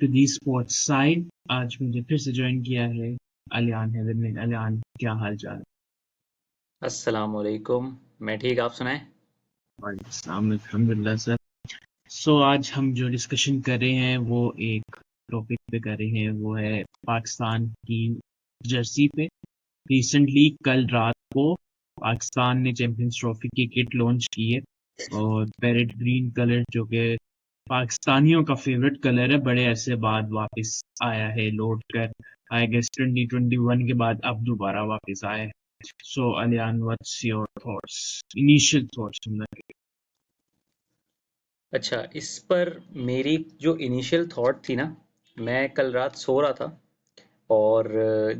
To the sports side. आज मुझे फिर से ज्वाइन किया है अलियान हैदर ने। अलियान, क्या हाल चाल? अस्सलाम वालेकुम। मैं ठीक, आप सुनाएं। वालेकुम अल्हम्दुलिल्लाह सर। सो आज हम जो डिस्कशन कर रहे हैं वो एक टॉपिक पे कर रहे हैं, वो है पाकिस्तान की जर्सी पे। रिसेंटली कल रात को पाकिस्तान ने चैंपियंस ट्रॉफी की किट लॉन्च की है, और पैरेट ग्रीन कलर जो कि पाकिस्तानियों का फेवरेट कलर है, बड़े अरसे बाद वापस आया है लौट कर। आई गेस 2021 के बाद अब दोबारा वापस आया है। So Aliyan, what's your thoughts, initial thoughts? अच्छा, इस पर मेरी जो इनिशियल थॉट थी ना, मैं कल रात सो रहा था और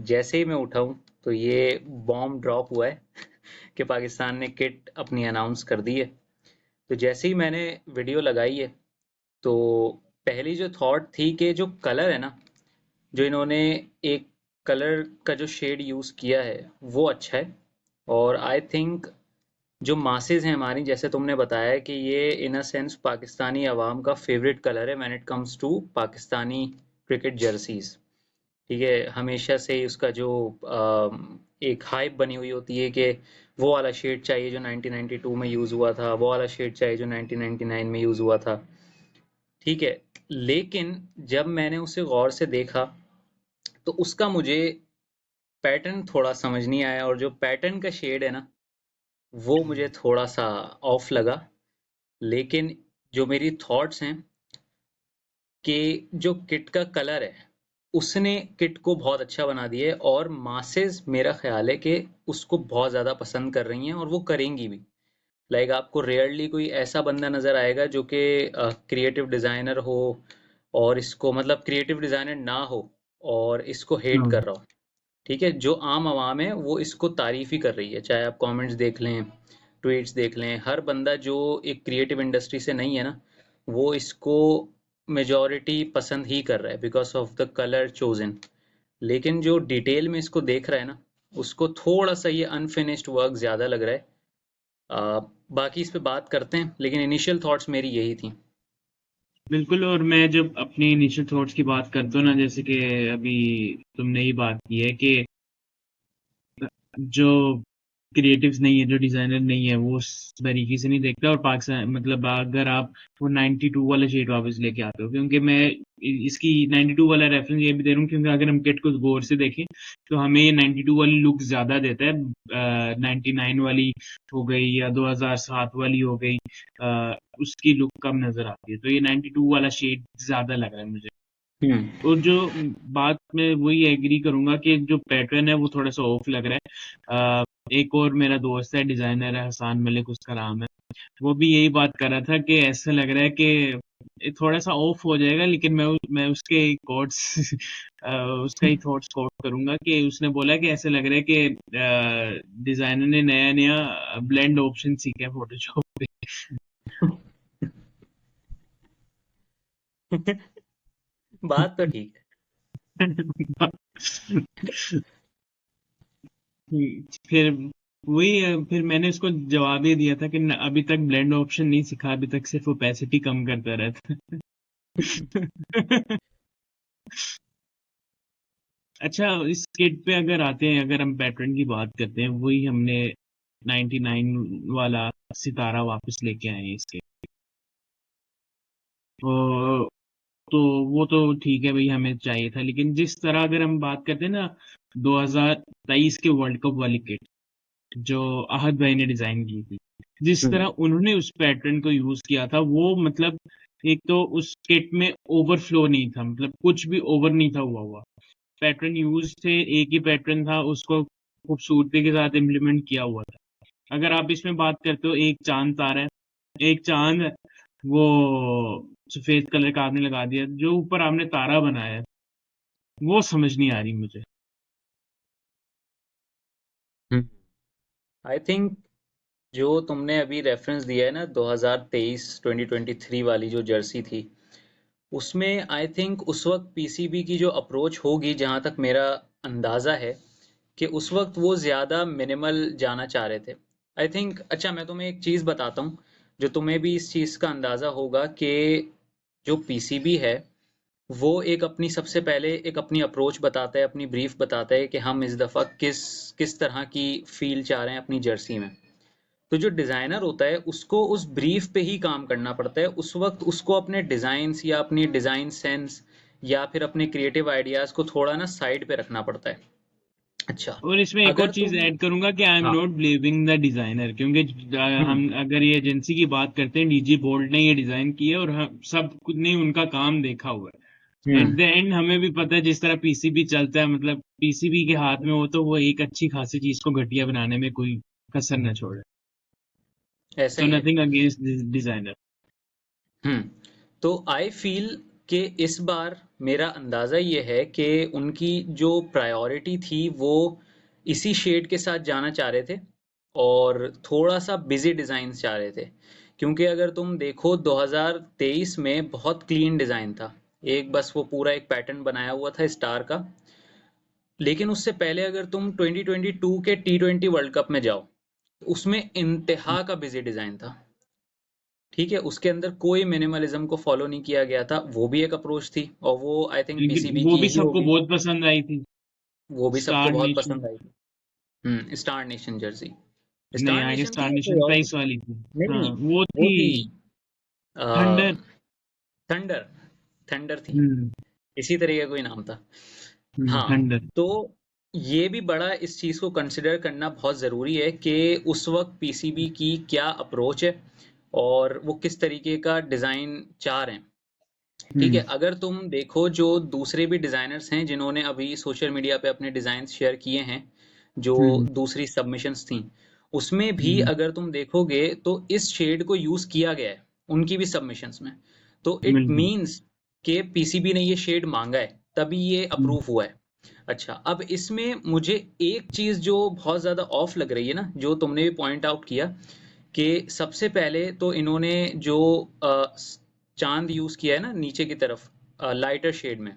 जैसे ही मैं उठा हूँ तो ये बॉम्ब ड्रॉप हुआ है कि पाकिस्तान ने किट अपनी अनाउंस कर दी है। तो जैसे ही मैंने वीडियो लगाई है तो पहली जो थॉट थी कि जो कलर है ना, जो इन्होंने एक कलर का जो शेड यूज़ किया है वो अच्छा है। और आई थिंक जो मासेस हैं हमारी, जैसे तुमने बताया कि ये इन अ सेंस पाकिस्तानी अवाम का फेवरेट कलर है when it comes to Pakistani cricket jerseys. ठीक है, हमेशा से ही उसका जो एक हाइप बनी हुई होती है कि वो वाला शेड चाहिए जो 1992 में यूज़ हुआ था, वो वाला शेड चाहिए जो 1999 में यूज़ हुआ था। ठीक है, लेकिन जब मैंने उसे गौर से देखा तो उसका मुझे पैटर्न थोड़ा समझ नहीं आया, और जो पैटर्न का शेड है ना वो मुझे थोड़ा सा ऑफ लगा। लेकिन जो मेरी थॉट्स हैं कि जो किट का कलर है उसने किट को बहुत अच्छा बना दिया है, और मासेस मेरा ख्याल है कि उसको बहुत ज़्यादा पसंद कर रही हैं और वो करेंगी भी। लाइक आपको रेयरली कोई ऐसा बंदा नज़र आएगा जो कि क्रिएटिव डिज़ाइनर हो और इसको, मतलब क्रिएटिव डिज़ाइनर ना हो और इसको हेट कर रहा हो। ठीक है, जो आम आवाम है वो इसको तारीफ ही कर रही है, चाहे आप कमेंट्स देख लें, ट्वीट्स देख लें। हर बंदा जो एक क्रिएटिव इंडस्ट्री से नहीं है ना, वो इसको मेजॉरिटी पसंद ही कर रहा है because of the colour chosen. लेकिन जो डिटेल में इसको देख रहा है ना, उसको थोड़ा सा ये अनफिनिश्ड वर्क ज़्यादा लग रहा है। बाकी इस पे बात करते हैं, लेकिन इनिशियल थॉट्स मेरी यही थी। बिल्कुल। और मैं जब अपने इनिशियल थॉट्स की बात करता हूँ ना, जैसे कि अभी तुमने ही बात की है कि जो क्रिएटिव्स नहीं है, जो डिजाइनर नहीं है, वो उस तरीके से नहीं देखता। और पाकिस्तान, मतलब अगर आप वो 92 वाला शेड वापस लेके आते हो, क्योंकि मैं इसकी 92 वाला रेफरेंस ये भी दे रहा हूँ क्योंकि अगर हम किट को गौर से देखें तो हमें ये 92 वाली लुक ज्यादा देता है। 99 वाली हो गई या 2007 वाली हो गई, उसकी लुक कम नजर आती है, तो ये 92 वाला शेड ज्यादा लग रहा है मुझे। हम्म। और जो बात मैं वही एग्री करूंगा कि जो पैटर्न है वो थोड़ा सा ऑफ लग रहा है। एक और मेरा दोस्त है, डिजाइनर है, हसान मलिक उसका नाम है, वो भी यही बात कर रहा था कि ऐसा लग रहा है कि ये थोड़ा सा ऑफ हो जाएगा। लेकिन मैं उसके कोट्स उसका ही थॉट्स कोट करूंगा कि उसने बोला कि ऐसा लग रहा है कि डिजाइनर ने नया नया ब्लेंड ऑप्शन सीखा है फोटोशॉप पे। बात तो ठीक फिर वही फिर मैंने उसको जवाब ये दिया था कि अभी तक ब्लेंड ऑप्शन नहीं सीखा, अभी तक सिर्फ ओपेसिटी कम करता रहता है। अच्छा, इस किट पे अगर आते हैं, अगर हम पैटर्न की बात करते हैं, वही हमने 99 वाला सितारा वापस लेके आए हैं इसके। तो तो वो तो ठीक है भाई, हमें चाहिए था। लेकिन जिस तरह अगर हम बात करते हैं ना, 2023 के वर्ल्ड कप वाली किट जो आहद भाई ने डिजाइन की थी, जिस है। तरह उन्होंने उस पैटर्न को यूज किया था, वो मतलब एक तो उस किट में ओवरफ्लो नहीं था, मतलब कुछ भी ओवर नहीं था हुआ हुआ। पैटर्न यूज थे, एक ही पैटर्न था, उसको खूबसूरती के साथ इम्प्लीमेंट किया हुआ था। अगर आप इसमें बात करते हो, एक चांद तारा है, एक चांद है, वो सफेद कलर का आपने लगा दिया, जो ऊपर आपने तारा बनाया है वो समझ नहीं आ रही मुझे। आई थिंक जो तुमने अभी रेफरेंस दिया है ना, 2023 2023 वाली जो जर्सी थी, उसमें आई थिंक उस वक्त पीसीबी की जो अप्रोच होगी, जहां तक मेरा अंदाजा है कि उस वक्त वो ज़्यादा मिनिमल जाना चाह रहे थे। आई थिंक, अच्छा मैं तुम्हें एक चीज़ बताता हूँ जो तुम्हें भी इस चीज़ का अंदाज़ा होगा कि जो पीसीबी है वो एक अपनी सबसे पहले एक अपनी अप्रोच बताता है, अपनी ब्रीफ बताता है कि हम इस दफ़ा किस किस तरह की फील चाह रहे हैं अपनी जर्सी में। तो जो डिज़ाइनर होता है उसको उस ब्रीफ पे ही काम करना पड़ता है। उस वक्त उसको अपने डिज़ाइंस या अपनी डिज़ाइन सेंस या फिर अपने क्रिएटिव आइडियाज़ को थोड़ा ना साइड पे रखना पड़ता है। अच्छा, और इसमें एक और अगर चीज तुम ऐड करूंगा कि आई एम हाँ नॉट ब्लेमिंग द डिजाइनर, क्योंकि हम्म हम अगर ये एजेंसी की बात करते हैं, डीजी बोल्ट ने ये डिजाइन की है और हम सब ने उनका काम देखा हुआ है। एट हम्म द एंड हमें भी पता है जिस तरह पीसीबी चलता है, मतलब पीसीबी के हाथ में हो तो वो एक अच्छी खासी चीज को घटिया बनाने में कोई कसर न छोड़े। ऐसा सो ही है। Nothing against designer. हम्म तो आई फील कि इस बार मेरा अंदाज़ा ये है कि उनकी जो प्रायोरिटी थी वो इसी शेड के साथ जाना चाह रहे थे और थोड़ा सा बिजी डिज़ाइन चाह रहे थे, क्योंकि अगर तुम देखो 2023 में बहुत क्लीन डिज़ाइन था। एक बस वो पूरा एक पैटर्न बनाया हुआ था स्टार का। लेकिन उससे पहले अगर तुम 2022 के T20 वर्ल्ड कप में जाओ, उसमें इंतहा का बिजी डिज़ाइन था। ठीक है, उसके अंदर कोई मिनिमलिज्म को फॉलो नहीं किया गया था। वो भी एक अप्रोच थी और वो आई थिंक लेकिन पीसीबी वो की भी ही सबको होगी। बहुत पसंद आई थी। वो भी सबको स्टार बहुत नेशन। पसंद आई थी। Star nation Jersey. नहीं, स्टार आगे नेशन थी स्टार या कोई नेशन और थी? 23 वाली थी। नहीं हाँ नहीं, वो वो थी। थी थंडर। थंडर। थंडर थी। हम्म। इसी तरह का कोई नाम था। हाँ, थंडर। तो ये भी बड़ा इस चीज़ को कंसिडर करना बहुत ज़रूरी है कि उस वक्त पीसीबी की क्या अप्रोच है और वो किस तरीके का डिज़ाइन चाह रहे हैं। ठीक है, हम्म। अगर तुम देखो जो दूसरे भी डिजाइनर्स हैं जिन्होंने अभी सोशल मीडिया पे अपने डिजाइन शेयर किए हैं, जो हम्म। दूसरी सबमिशंस थी, उसमें भी हम्म। अगर तुम देखोगे तो इस शेड को यूज किया गया है उनकी भी सबमिशंस में। तो इट बिल्कुल। मींस कि पीसीबी ने ये शेड मांगा है तभी ये हम्म। अप्रूव हुआ है। अच्छा, अब इसमें मुझे एक चीज जो बहुत ज्यादा ऑफ लग रही है ना, जो तुमने भी पॉइंट आउट किया, कि सबसे पहले तो इन्होंने जो चांद यूज किया है ना नीचे की तरफ लाइटर शेड में,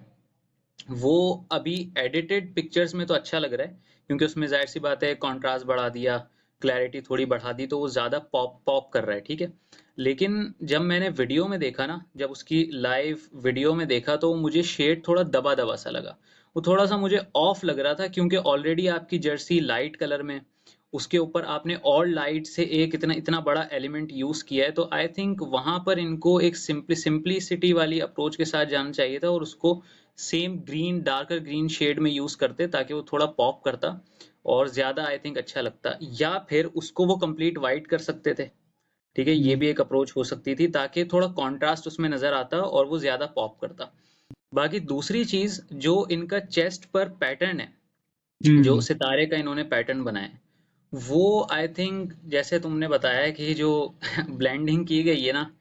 वो अभी एडिटेड पिक्चर्स में तो अच्छा लग रहा है, क्योंकि उसमें जाहिर सी बात है कंट्रास्ट बढ़ा दिया, क्लैरिटी थोड़ी बढ़ा दी, तो वो ज़्यादा पॉप पॉप कर रहा है। ठीक है, लेकिन जब मैंने वीडियो में देखा ना, जब उसकी लाइव वीडियो में देखा, तो मुझे शेड थोड़ा दबा दबा सा लगा। वो थोड़ा सा मुझे ऑफ लग रहा था, क्योंकि ऑलरेडी आपकी जर्सी लाइट कलर में, उसके ऊपर आपने और लाइट से एक इतना इतना बड़ा एलिमेंट यूज किया है, तो आई थिंक वहां पर इनको एक सिंपलिसिटी वाली अप्रोच के साथ जाना चाहिए था और उसको same green, darker green shade में यूज करते ताकि वो थोड़ा पॉप करता और ज्यादा आई थिंक अच्छा लगता, या फिर उसको वो कंप्लीट वाइट कर सकते थे। ठीक है, ये हम्म। भी एक अप्रोच हो सकती थी ताकि थोड़ा कंट्रास्ट उसमें नजर आता और वो ज्यादा पॉप करता। बाकी दूसरी चीज, जो इनका चेस्ट पर पैटर्न है, जो हम्म। सितारे का इन्होंने पैटर्न बनाया है, वो आई थिंक जैसे तुमने बताया कि जो ब्लेंडिंग की गई है ना,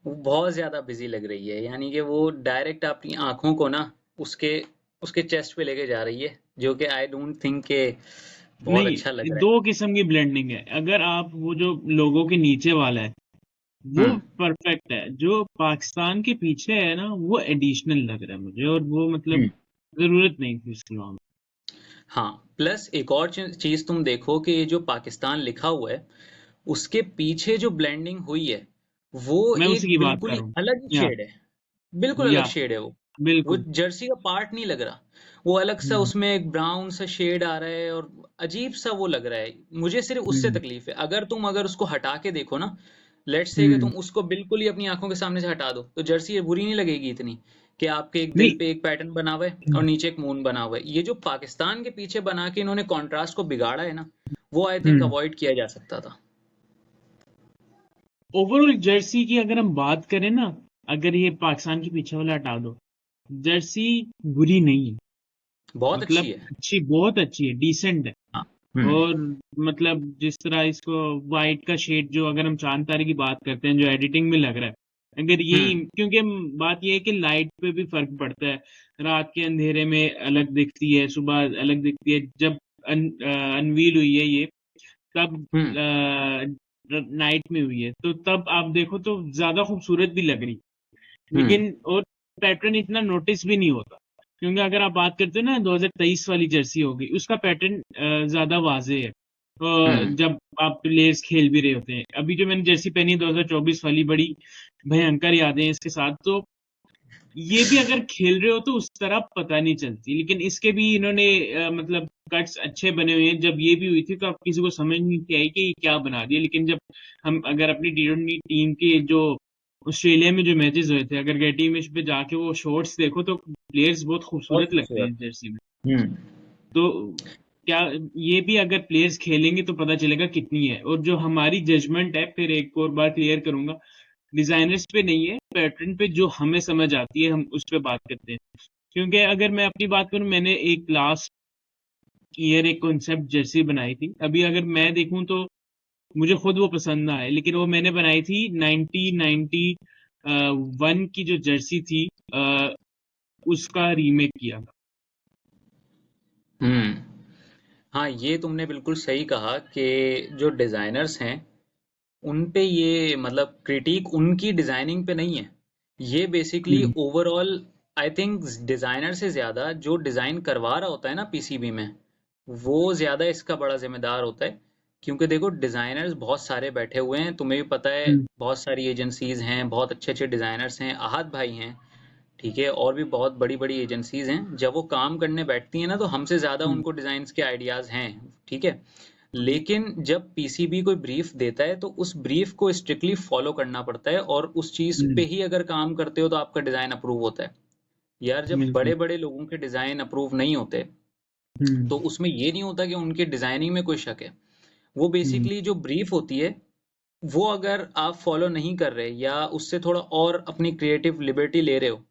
वो बहुत ज्यादा बिजी लग रही है। यानी कि वो डायरेक्ट अपनी आंखों को ना उसके उसके चेस्ट पे लेके जा रही है, जो कि आई डोंट थिंक के बहुत अच्छा नहीं, लग रहा दो किस्म की ब्लेंडिंग है। अगर आप वो जो लोगों के नीचे वाला है है। वो परफेक्ट है, जो पाकिस्तान के पीछे है ना वो एडिशनल लग रहा है मुझे, और वो मतलब हम्म जरूरत नहीं थी उसकी वहां। हाँ, प्लस एक और चीज तुम देखो कि ये जो पाकिस्तान लिखा हुआ है, उसके पीछे जो ब्लेंडिंग हुई है, वो मैं उसी एक की बात बिल्कुल कर ही रहा हूँ। अलग या शेड है। बिल्कुल अलग या शेड है वो बिल्कुल। जर्सी का पार्ट नहीं लग रहा। वो अलग सा हम्म। उसमें एक ब्राउन सा शेड आ रहा है और अजीब सा वो लग रहा है। मुझे सिर्फ उससे हम्म। तकलीफ है। अगर उसको हटा के देखो ना, लेट्स से कि तुम हम्म। उसको बिल्कुल ही अपनी आंखों के सामने से हटा दो, तो जर्सी ये बुरी नहीं लगेगी इतनी, कि आपके एक दिल नहीं। पे एक पैटर्न बना हुआ है और नीचे एक मून बना हुआ है। ये जो पाकिस्तान के पीछे बना के इन्होंने कॉन्ट्रास्ट को बिगाड़ा है ना, वो आई थिंक हम्म। अवॉइड किया जा सकता था। ओवरऑल जर्सी की अगर हम बात करें ना, अगर ये पाकिस्तान के पीछे वाला हटा दो, जर्सी बुरी नहीं है। बहुत अच्छी मतलब है। अच्छी, बहुत अच्छी है, डिसेंट है। हाँ। हम्म और मतलब जिस तरह इसको वाइट का शेड, जो अगर हम चांद तारे की बात करते हैं जो एडिटिंग में लग रहा है, अगर यही, हम्म क्योंकि बात ये है कि लाइट पे भी फर्क पड़ता है। रात के अंधेरे में अलग दिखती है, सुबह अलग दिखती है। जब अनवील हुई है ये, तब हम्म नाइट में हुई है, तो तब आप देखो तो ज्यादा खूबसूरत भी लग रही। हम्म लेकिन और पैटर्न इतना नोटिस भी नहीं होता, क्योंकि अगर आप बात करते हो ना 2023 वाली जर्सी होगी, उसका पैटर्न ज्यादा वाजे है। हम्म जब आप प्लेयर्स खेल भी रहे होते हैं, अभी जो मैंने जर्सी पहनी है 2024 वाली, बड़ी भयंकर यादें हैं इसके साथ। तो ये भी अगर खेल रहे हो तो उस तरह पता नहीं चलती, लेकिन इसके भी इन्होंने मतलब कट्स अच्छे बने हुए हैं। जब ये भी हुई थी तो अब किसी को समझ नहीं आई कि ये क्या बना दिया, लेकिन जब हम अगर अपनी टी20 टीम के जो ऑस्ट्रेलिया में जो मैचेस हुए थे, अगर गेटी मैच पे जाके वो शॉट्स देखो तो प्लेयर्स बहुत बहुत खूबसूरत लगते खूबसूरत। हैं जर्सी में। हम्म। तो क्या ये भी अगर प्लेयर्स खेलेंगे तो पता चलेगा कितनी है। और जो हमारी जजमेंट है, फिर एक और बार क्लियर करूंगा, डिजाइनर्स पे नहीं है, पैटर्न पे जो हमें समझ आती है हम उस पे बात करते हैं। क्योंकि अगर मैं अपनी बात करूं, मैंने एक लास्ट ईयर एक कॉन्सेप्ट जर्सी बनाई थी। अभी अगर मैं देखूं तो मुझे खुद वो पसंद ना आए, लेकिन वो मैंने बनाई थी 1991 की जो जर्सी थी, उसका रीमेक किया था। हम्म। हाँ, ये तुमने बिल्कुल सही कहा कि जो डिजाइनर्स हैं उन पे ये मतलब क्रिटिक उनकी डिजाइनिंग पे नहीं है। ये basically hmm. Overall I think designer से ज्यादा जो डिजाइन करवा रहा होता है ना पीसीबी में, वो ज्यादा इसका बड़ा जिम्मेदार होता है। क्योंकि देखो डिजाइनर्स बहुत सारे बैठे हुए हैं, तुम्हें भी पता है, हम्म। बहुत सारी एजेंसीज हैं, बहुत अच्छे अच्छे डिजाइनर्स हैं, आहत भाई हैं, ठीक है, और भी बहुत बड़ी बड़ी एजेंसीज हैं। जब वो काम करने बैठती हैं ना तो हमसे ज्यादा हम्म। उनको डिजाइन्स के आइडियाज हैं, ठीक है। लेकिन जब पीसीबी कोई ब्रीफ देता है तो उस ब्रीफ को स्ट्रिक्टली फॉलो करना पड़ता है, और उस चीज पे हम्म। ही अगर काम करते हो तो आपका डिजाइन अप्रूव होता है। यार जब बिल्कुल। बड़े बड़े लोगों के डिजाइन अप्रूव नहीं होते हम्म। तो उसमें ये नहीं होता कि उनके डिजाइनिंग में कोई शक है। वो हम्म। बेसिकली जो ब्रीफ होती है वो अगर आप फॉलो नहीं कर रहे या उससे थोड़ा और अपनी क्रिएटिव लिबर्टी ले रहे हो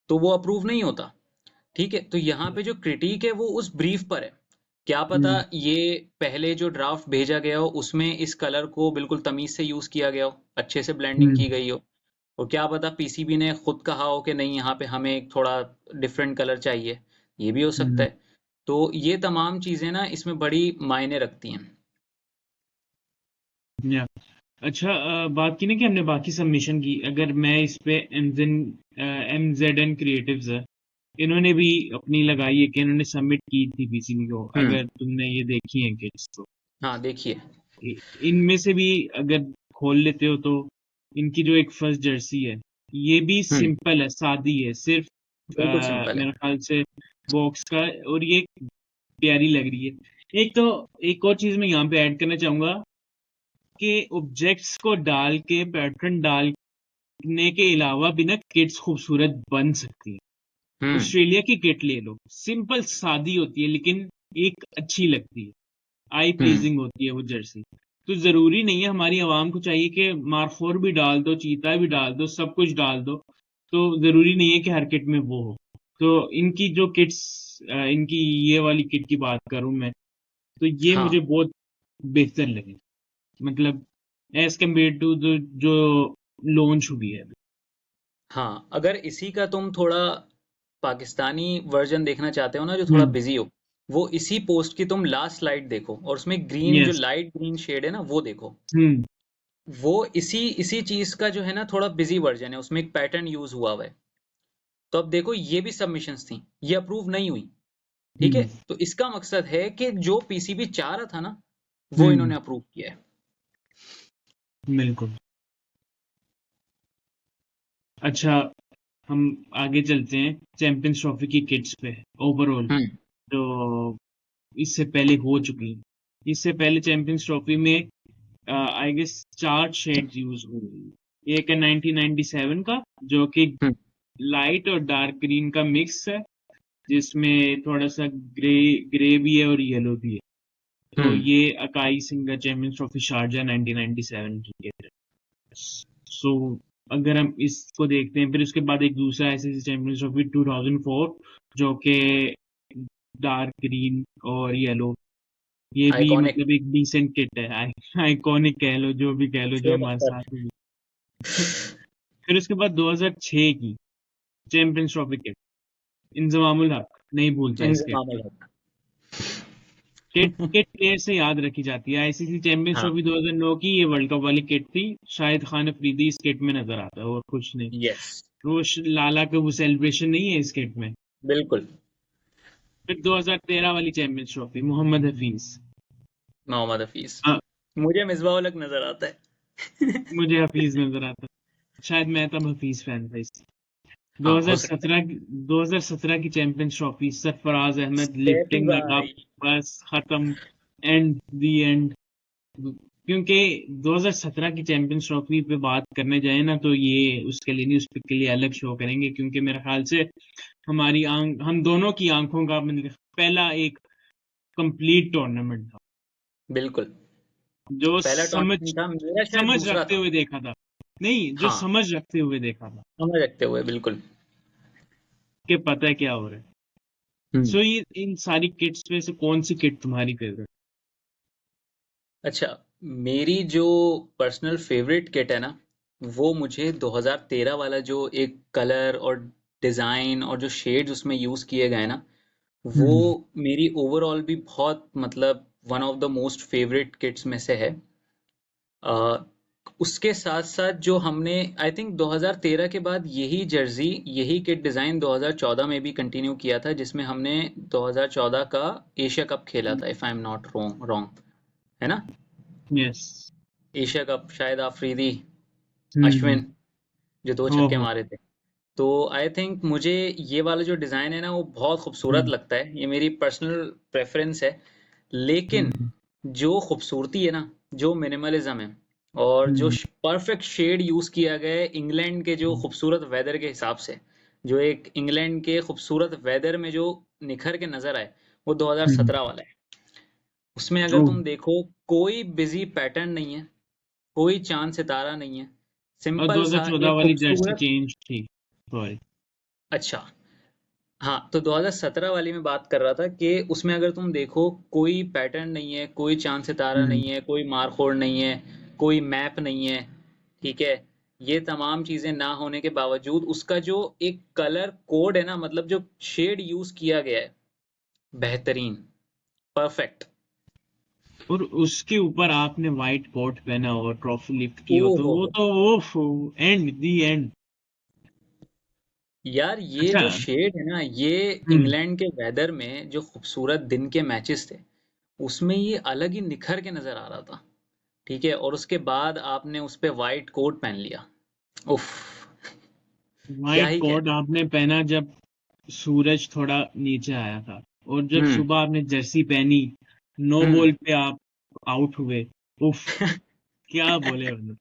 तो वो अप्रूव नहीं होता। ठीक है, तो यहाँ पे जो क्रिटिक है वो उस ब्रीफ पर है। क्या पता हम्म। ये पहले जो ड्राफ्ट भेजा गया हो उसमें इस कलर को बिल्कुल तमीज से यूज किया गया हो, अच्छे से ब्लेंडिंग हम्म। की गई हो, और क्या पता पीसीबी ने खुद कहा हो कि नहीं यहाँ पे हमें एक थोड़ा डिफरेंट कलर चाहिए, ये भी हो सकता हम्म। है। तो ये तमाम चीजें ना इसमें बड़ी मायने रखती हैं। या अच्छा, बात की ना कि हमने बाकी सबमिशन की, अगर मैं इस पे MZN क्रिएटिव्स है, इन्होंने भी अपनी लगाई है कि इन्होंने सबमिट की थी पीसीबी को। हम्म। अगर तुमने ये देखी है किट्स तो हाँ देखिए। इनमें से भी अगर खोल लेते हो तो इनकी जो एक फर्स्ट जर्सी है, ये भी हम्म। सिंपल है, सादी है, सिर्फ बिल्कुल सिंपल है। मेरे ख्याल से बॉक्स का, और ये प्यारी लग रही है। एक तो एक और चीज मैं यहाँ पे ऐड करना चाहूंगा कि ऑब्जेक्ट्स को डाल के, पैटर्न डालने के अलावा भी ना किट्स खूबसूरत बन सकती है। हम्म। ऑस्ट्रेलिया की किट ले लो, सिंपल सादी होती है लेकिन एक अच्छी लगती है, आई हम्म। प्लीजिंग होती है वो जर्सी। तो जरूरी नहीं है, हमारी आवाम को चाहिए कि मार्फोर भी डाल दो, चीता भी डाल दो, सब कुछ डाल दो। तो जरूरी नहीं है कि हर किट में वो हो। तो इनकी जो किट्स, इनकी ये वाली किट की बात करूं मैं, तो ये हाँ। मुझे बहुत बेहतर लगे, मतलब एज कम्पेयर टू जो लॉन्च हुई है अभी। हाँ, अगर इसी का तुम थोड़ा पाकिस्तानी वर्जन देखना चाहते हो ना जो थोड़ा हम्म। बिजी हो, वो इसी पोस्ट की तुम लास्ट स्लाइड देखो और उसमें ग्रीन जो यस। लाइट ग्रीन शेड है ना वो देखो। हम्म। वो इसी इसी चीज का जो है ना थोड़ा बिजी वर्जन है, उसमें एक पैटर्न यूज हुआ हुआ है। तो अब देखो ये भी सबमिशंस थी, ये अप्रूव नहीं हुई, ठीक है। हम्म। तो इसका मकसद है कि जो पीसीबी चाह रहा था ना वो हम्म। इन्होंने अप्रूव किया है। बिल्कुल। अच्छा, हम आगे चलते हैं चैंपियंस ट्रॉफी की किट्स पे ओवरऑल, हम्म। जो इससे पहले हो चुकी है। इससे पहले चैंपियंस ट्रॉफी में आई गेस चार शेड्स यूज हुई। एक है 1997 का, जो कि हम्म। लाइट और डार्क ग्रीन का मिक्स है, जिसमें थोड़ा सा ग्रे ग्रे भी है और येलो भी है। तो हम्म। ये अकाई सिंह का चैंपियंस ट्रॉफी शारजा 1997 की है। सो अगर हम इसको देखते हैं, फिर उसके बाद एक दूसरा आईसीसी चैंपियंस ट्रॉफी 2004, जो कि डार्क ग्रीन और येलो, ये भी आइकॉनिक। मतलब एक डिसेंट किट है, आइकॉनिक कह लो, जो भी कह लो, जो हमारे साथ हुई। फिर उसके बाद 2006 की चैंपियंस ट्रॉफी किट, इंजमामुल हक नहीं भूलता इस किट इंजमाम को। Ul Haq. Kit kit player से याद रखी जाती है। आईसीसी चैंपियंस हाँ। ट्रॉफी 2009 की ये वर्ल्ड कप वाली किट थी। शाहिद खान अफरीदी इस किट में नजर आता है और कुछ नहीं। यस। वो लाला का वो सेलिब्रेशन नहीं है इस किट में। बिल्कुल। फिर 2013 वाली चैंपियंस ट्रॉफी, मोहम्मद हफीज। मोहम्मद हफीज। हाँ, मुझे मिसबाह उल हक नजर आता है। मुझे हफीज नजर आता है, शायद मैं तब हफीज फैन था इसलिए। हाँ, हो सकता है। 2017 की चैंपियंस ट्रॉफी, सरफराज अहमद स्टेफी लिफ्टिंग द कप, भाई। बस खत्म, एंड द एंड। क्योंकि 2017 की चैंपियंस ट्रॉफी पे बात करने जाए ना, तो ये उसके लिए नहीं, उस के लिए अलग शो करेंगे, क्योंकि मेरे ख्याल से हम दोनों की आंखों का पहला एक कंप्लीट टूर्नामेंट था, बिल्कुल। जो पहला समझ टूर्नामेंट था, मेरा शायद समझ दूसरा रखते था। हुए देखा था। नहीं, जो हाँ, समझ रखते हुए देखा था समझ रखते हुए बिल्कुल। कि पता है क्या हो रहा है। हम्म। सो ये इन सारी किट्स में से कौन सी किट तुम्हारी फेवरेट? अच्छा, मेरी जो पर्सनल फेवरेट किट है ना, वो मुझे 2013 वाला जो एक कलर और डिज़ाइन और जो शेड्स उसमें यूज़ किए गए ना, वो हम्म। मेरी ओवरऑल भी बहुत मतलब one of the most favourite kits में से है। अ, उसके साथ साथ जो हमने आई थिंक 2013 के बाद यही जर्सी यही किट डिज़ाइन 2014 में भी कंटिन्यू किया था, जिसमें हमने 2014 का एशिया कप खेला था, if I am not wrong, है ना? यस। एशिया कप शायद आफरीदी हम्म। अश्विन जो दो छक्के ओहो। मारे थे। तो आई थिंक मुझे ये वाला जो डिज़ाइन है ना वो बहुत खूबसूरत हम्म। लगता है, ये मेरी पर्सनल प्रेफरेंस है। लेकिन हम्म। जो खूबसूरती है ना, जो मिनिमलिज्म है और जो हम्म। परफेक्ट शेड यूज़ किया गया है इंग्लैंड के जो हम्म। खूबसूरत वेदर के हिसाब से, जो एक इंग्लैंड के खूबसूरत वेदर में जो निखर के नज़र आए, वो हम्म। 2017 वाला है। उसमें अगर ओह। तुम देखो, कोई बिजी पैटर्न नहीं है, कोई चांद सितारा नहीं है, और सिंपल सा 2014 एक वाली जर्सी खूबसूरत। चेंज थी, सॉरी। अच्छा, हाँ, तो 2017 वाली में बात कर रहा था कि उसमें अगर तुम देखो, कोई पैटर्न नहीं है, कोई चांद सितारा हम्म। नहीं है, कोई मारखोड़ नहीं है, कोई मैप नहीं है, ठीक है। ये तमाम चीजें ना होने के बावजूद उसका जो एक कलर कोड है ना, मतलब जो शेड यूज किया गया है, बेहतरीन, परफेक्ट। और उसके ऊपर आपने व्हाइट कोट पहना और ट्रॉफी लिफ्ट की ओ हो, तो वो हो। तो ओफ, एंड दी एंड। यार ये अच्छा। जो शेड है ना, ये हम्म। इंग्लैंड के वेदर में जो खूबसूरत दिन के मैचेस थे, उसमें ये अलग ही निखर के नजर आ रहा था। ठीक है, और उसके बाद आपने उस पे वाइट कोट पहन लिया। उफ, क्या व्हाइट ही कोट कहने। आपने पहना जब सूरज थोड़ा नीचे आया था, और जब हम्म। सुबह आपने जर्सी पहनी, नो हम्म। बॉल पे आप आउट हुए। उफ, क्या बोले मतलब।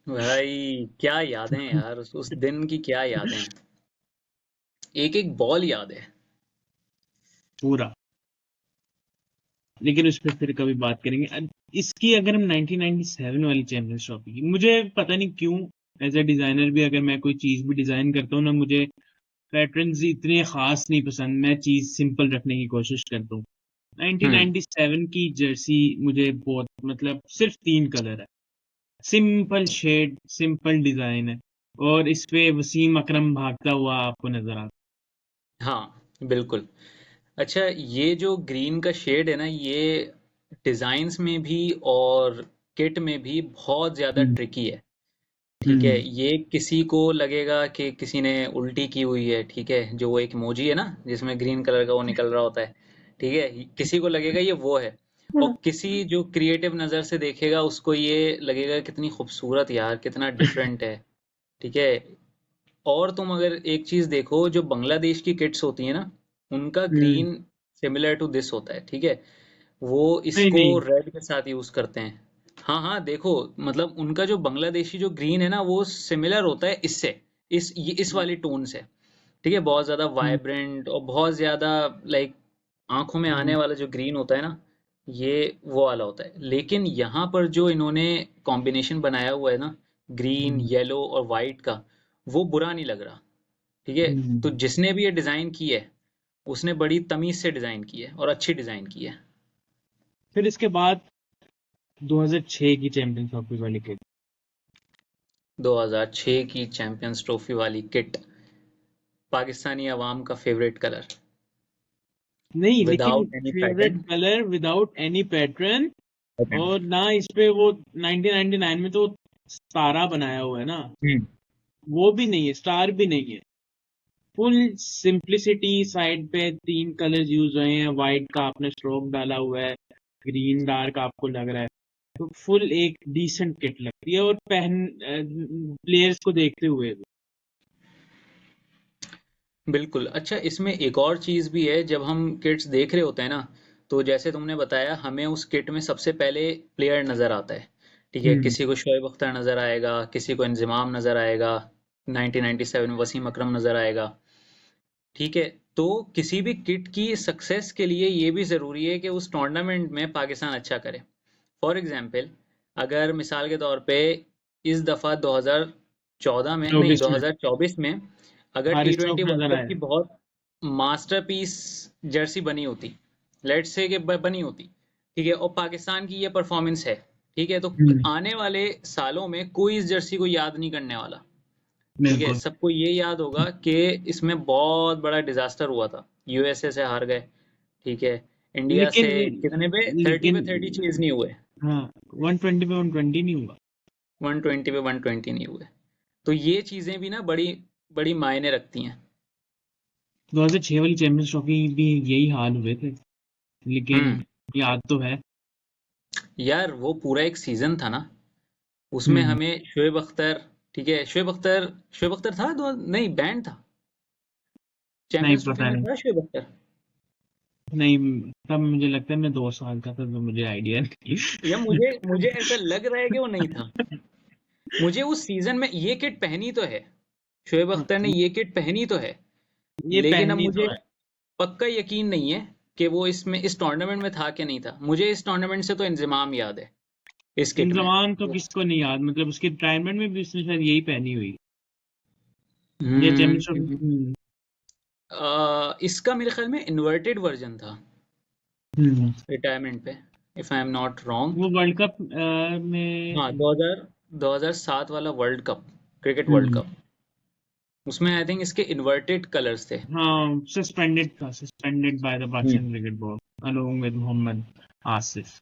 भाई क्या यादें हैं यार, उस दिन की क्या यादें हैं। एक एक बॉल याद है। पूरा। लेकिन उस पर फिर कभी बात करेंगे। इसकी अगर हम 1997 वाली चैंपियंस ट्रॉफी की, मुझे पता नहीं क्यों, एज ए डिजाइनर भी, अगर मैं कोई चीज भी डिजाइन करता हूँ ना, मुझे पैटर्न्स इतने खास नहीं पसंद, मैं चीज सिंपल रखने की कोशिश करता हूँ। हम्म। 1997 की जर्सी मुझे बहुत, मतलब सिर्फ 3 कलर है, सिंपल शेड, सिंपल डिजाइन है, और इस पे वसीम अकरम भागता हुआ आपको नजर आता हाँ, बिल्कुल। अच्छा, ये जो ग्रीन का शेड है ना, ये डिजाइन्स में भी और किट में भी बहुत ज्यादा है। ट्रिकी है। ठीक है, हम्म। ये किसी को लगेगा कि किसी ने उल्टी की हुई है, ठीक है, जो वो एक इमोजी है ना जिसमें ग्रीन कलर का वो निकल रहा होता है, ठीक है, किसी को लगेगा ये वो है। और किसी जो क्रिएटिव नज़र से देखेगा उसको ये लगेगा कितनी खूबसूरत यार, कितना डिफरेंट है। ठीक है। और तुम अगर एक चीज़ देखो, जो बांग्लादेश की किट्स होती है ना, उनका हम्म। ग्रीन सिमिलर टू दिस होता है, ठीक है। वो नहीं इसको नहीं। रेड के साथ यूज करते हैं। हाँ हाँ, देखो, मतलब उनका जो बांग्लादेशी जो ग्रीन है ना, वो सिमिलर होता है इससे, इस वाली टोन से। ठीक है, बहुत ज्यादा हम्म। वाइब्रेंट और बहुत ज्यादा लाइक आंखों में आने हम्म। वाला जो ग्रीन होता है ना, ये वो वाला होता है। लेकिन यहाँ पर जो इन्होंने कॉम्बिनेशन बनाया हुआ है ना, ग्रीन हम्म। येलो और वाइट का, वो बुरा नहीं लग रहा। ठीक है। तो हम्म। जिसने भी ये डिजाइन की है, उसने बड़ी तमीज से डिजाइन की है और अच्छी डिजाइन की है। फिर इसके बाद 2006 की चैंपियंस ट्रॉफी वाली किट। 2006 की चैंपियंस ट्रॉफी वाली किट, पाकिस्तानी अवाम का फेवरेट कलर, नहीं, लेकिन without any favourite pattern. Colour without any pattern. और ना इस पे वो 1999 में तो तारा बनाया हुआ है ना, हम्म। वो भी नहीं है, स्टार भी नहीं है। फुल सिंप्लिसिटी, साइड पे 3 कलर्स यूज हुए हैं, व्हाइट का आपने स्ट्रोक डाला हुआ है, ग्रीन डार्क आपको लग रहा है, तो फुल एक डिसेंट किट लगती है, और पहन प्लेयर्स को देखते हुए भी। बिल्कुल। अच्छा, इसमें एक और चीज़ भी है, जब हम किट्स देख रहे होते हैं ना, तो जैसे तुमने बताया हमें उस किट में सबसे पहले प्लेयर नज़र आता है, ठीक है। हम्म। किसी को शोएब अख्तर नज़र आएगा, किसी को इंजमाम नज़र आएगा, 1997 में वसीम अकरम नज़र आएगा, ठीक है। तो किसी भी किट की सक्सेस के लिए ये भी ज़रूरी है कि उस टूर्नामेंट में पाकिस्तान अच्छा करे। फॉर एग्जाम्पल, अगर मिसाल के तौर पे इस दफ़ा 2014 में नहीं, 24 में 2024 में अगर टी हारिस ट्वेंटी स्टोक वर्ल्ड नजर कप आया। की बहुत मास्टरपीस जर्सी बनी होती, लेट्स से कि बनी होती, ठीक है, और पाकिस्तान की ये परफॉर्मेंस है, ठीक है, तो हम्म। आने वाले सालों में कोई इस जर्सी को याद नहीं करने वाला, ठीक है। बिल्कुल। सबको ये याद होगा कि इसमें बहुत बड़ा डिजास्टर हुआ था, यूएसए से हार गए, ठीक है। इंडिया लेकिन से कितने पे, 30 पे लेकिन 30 चेज नहीं हुए, हाँ, 120 पे 120 नहीं हुआ। 120 पे 120 नहीं हुए। तो ये चीजें भी ना बड़ी बड़ी मायने रखती हैं। 2006 वाली चैंपियंस ट्रॉफी भी यही हाल हुए थे, लेकिन हम्म। याद तो है। यार वो पूरा एक सीजन था ना, उसमें हम्म। हमें शोएब अख्तर, ठीक है, शोएब अख्तर था दो, नहीं बैंड था, नहीं चैंपियंस ट्रॉफी पता में नहीं। था शोएब अख्तर। नहीं, तब मुझे लगता है मैं 2 साल का था, तो मुझे आइडिया नहीं। या मुझे मुझे ऐसा लग रहा है कि वो नहीं था। मुझे उस सीजन में ये किट पहनी तो है, शोएब अख्तर ने ये किट पहनी तो है, ये लेकिन अब पहनी मुझे तो है। पक्का यकीन नहीं है कि वो इसमें इस टूर्नामेंट में था कि नहीं था। मुझे इस टूर्नामेंट से तो इंजमाम याद है इस किट में। इंजमाम तो किसको नहीं याद, मतलब उसके रिटायरमेंट में भी उसने शायद यही पहनी हुई। ये चैंपियंस हम्म, ट्रॉफी। इसका मेरे ख्याल में इन्वर्टेड वर्जन था हम्म। रिटायरमेंट पे, if I am not wrong. वो वर्ल्ड कप में। हाँ, 2007 वाला world cup, cricket world hmm. Cup, उसमें आई थिंक इसके इन्वर्टेड कलर्स थे। हाँ, सस्पेंडेड था, suspended by the hmm. Pakistan cricket board along with Mohammad Asif.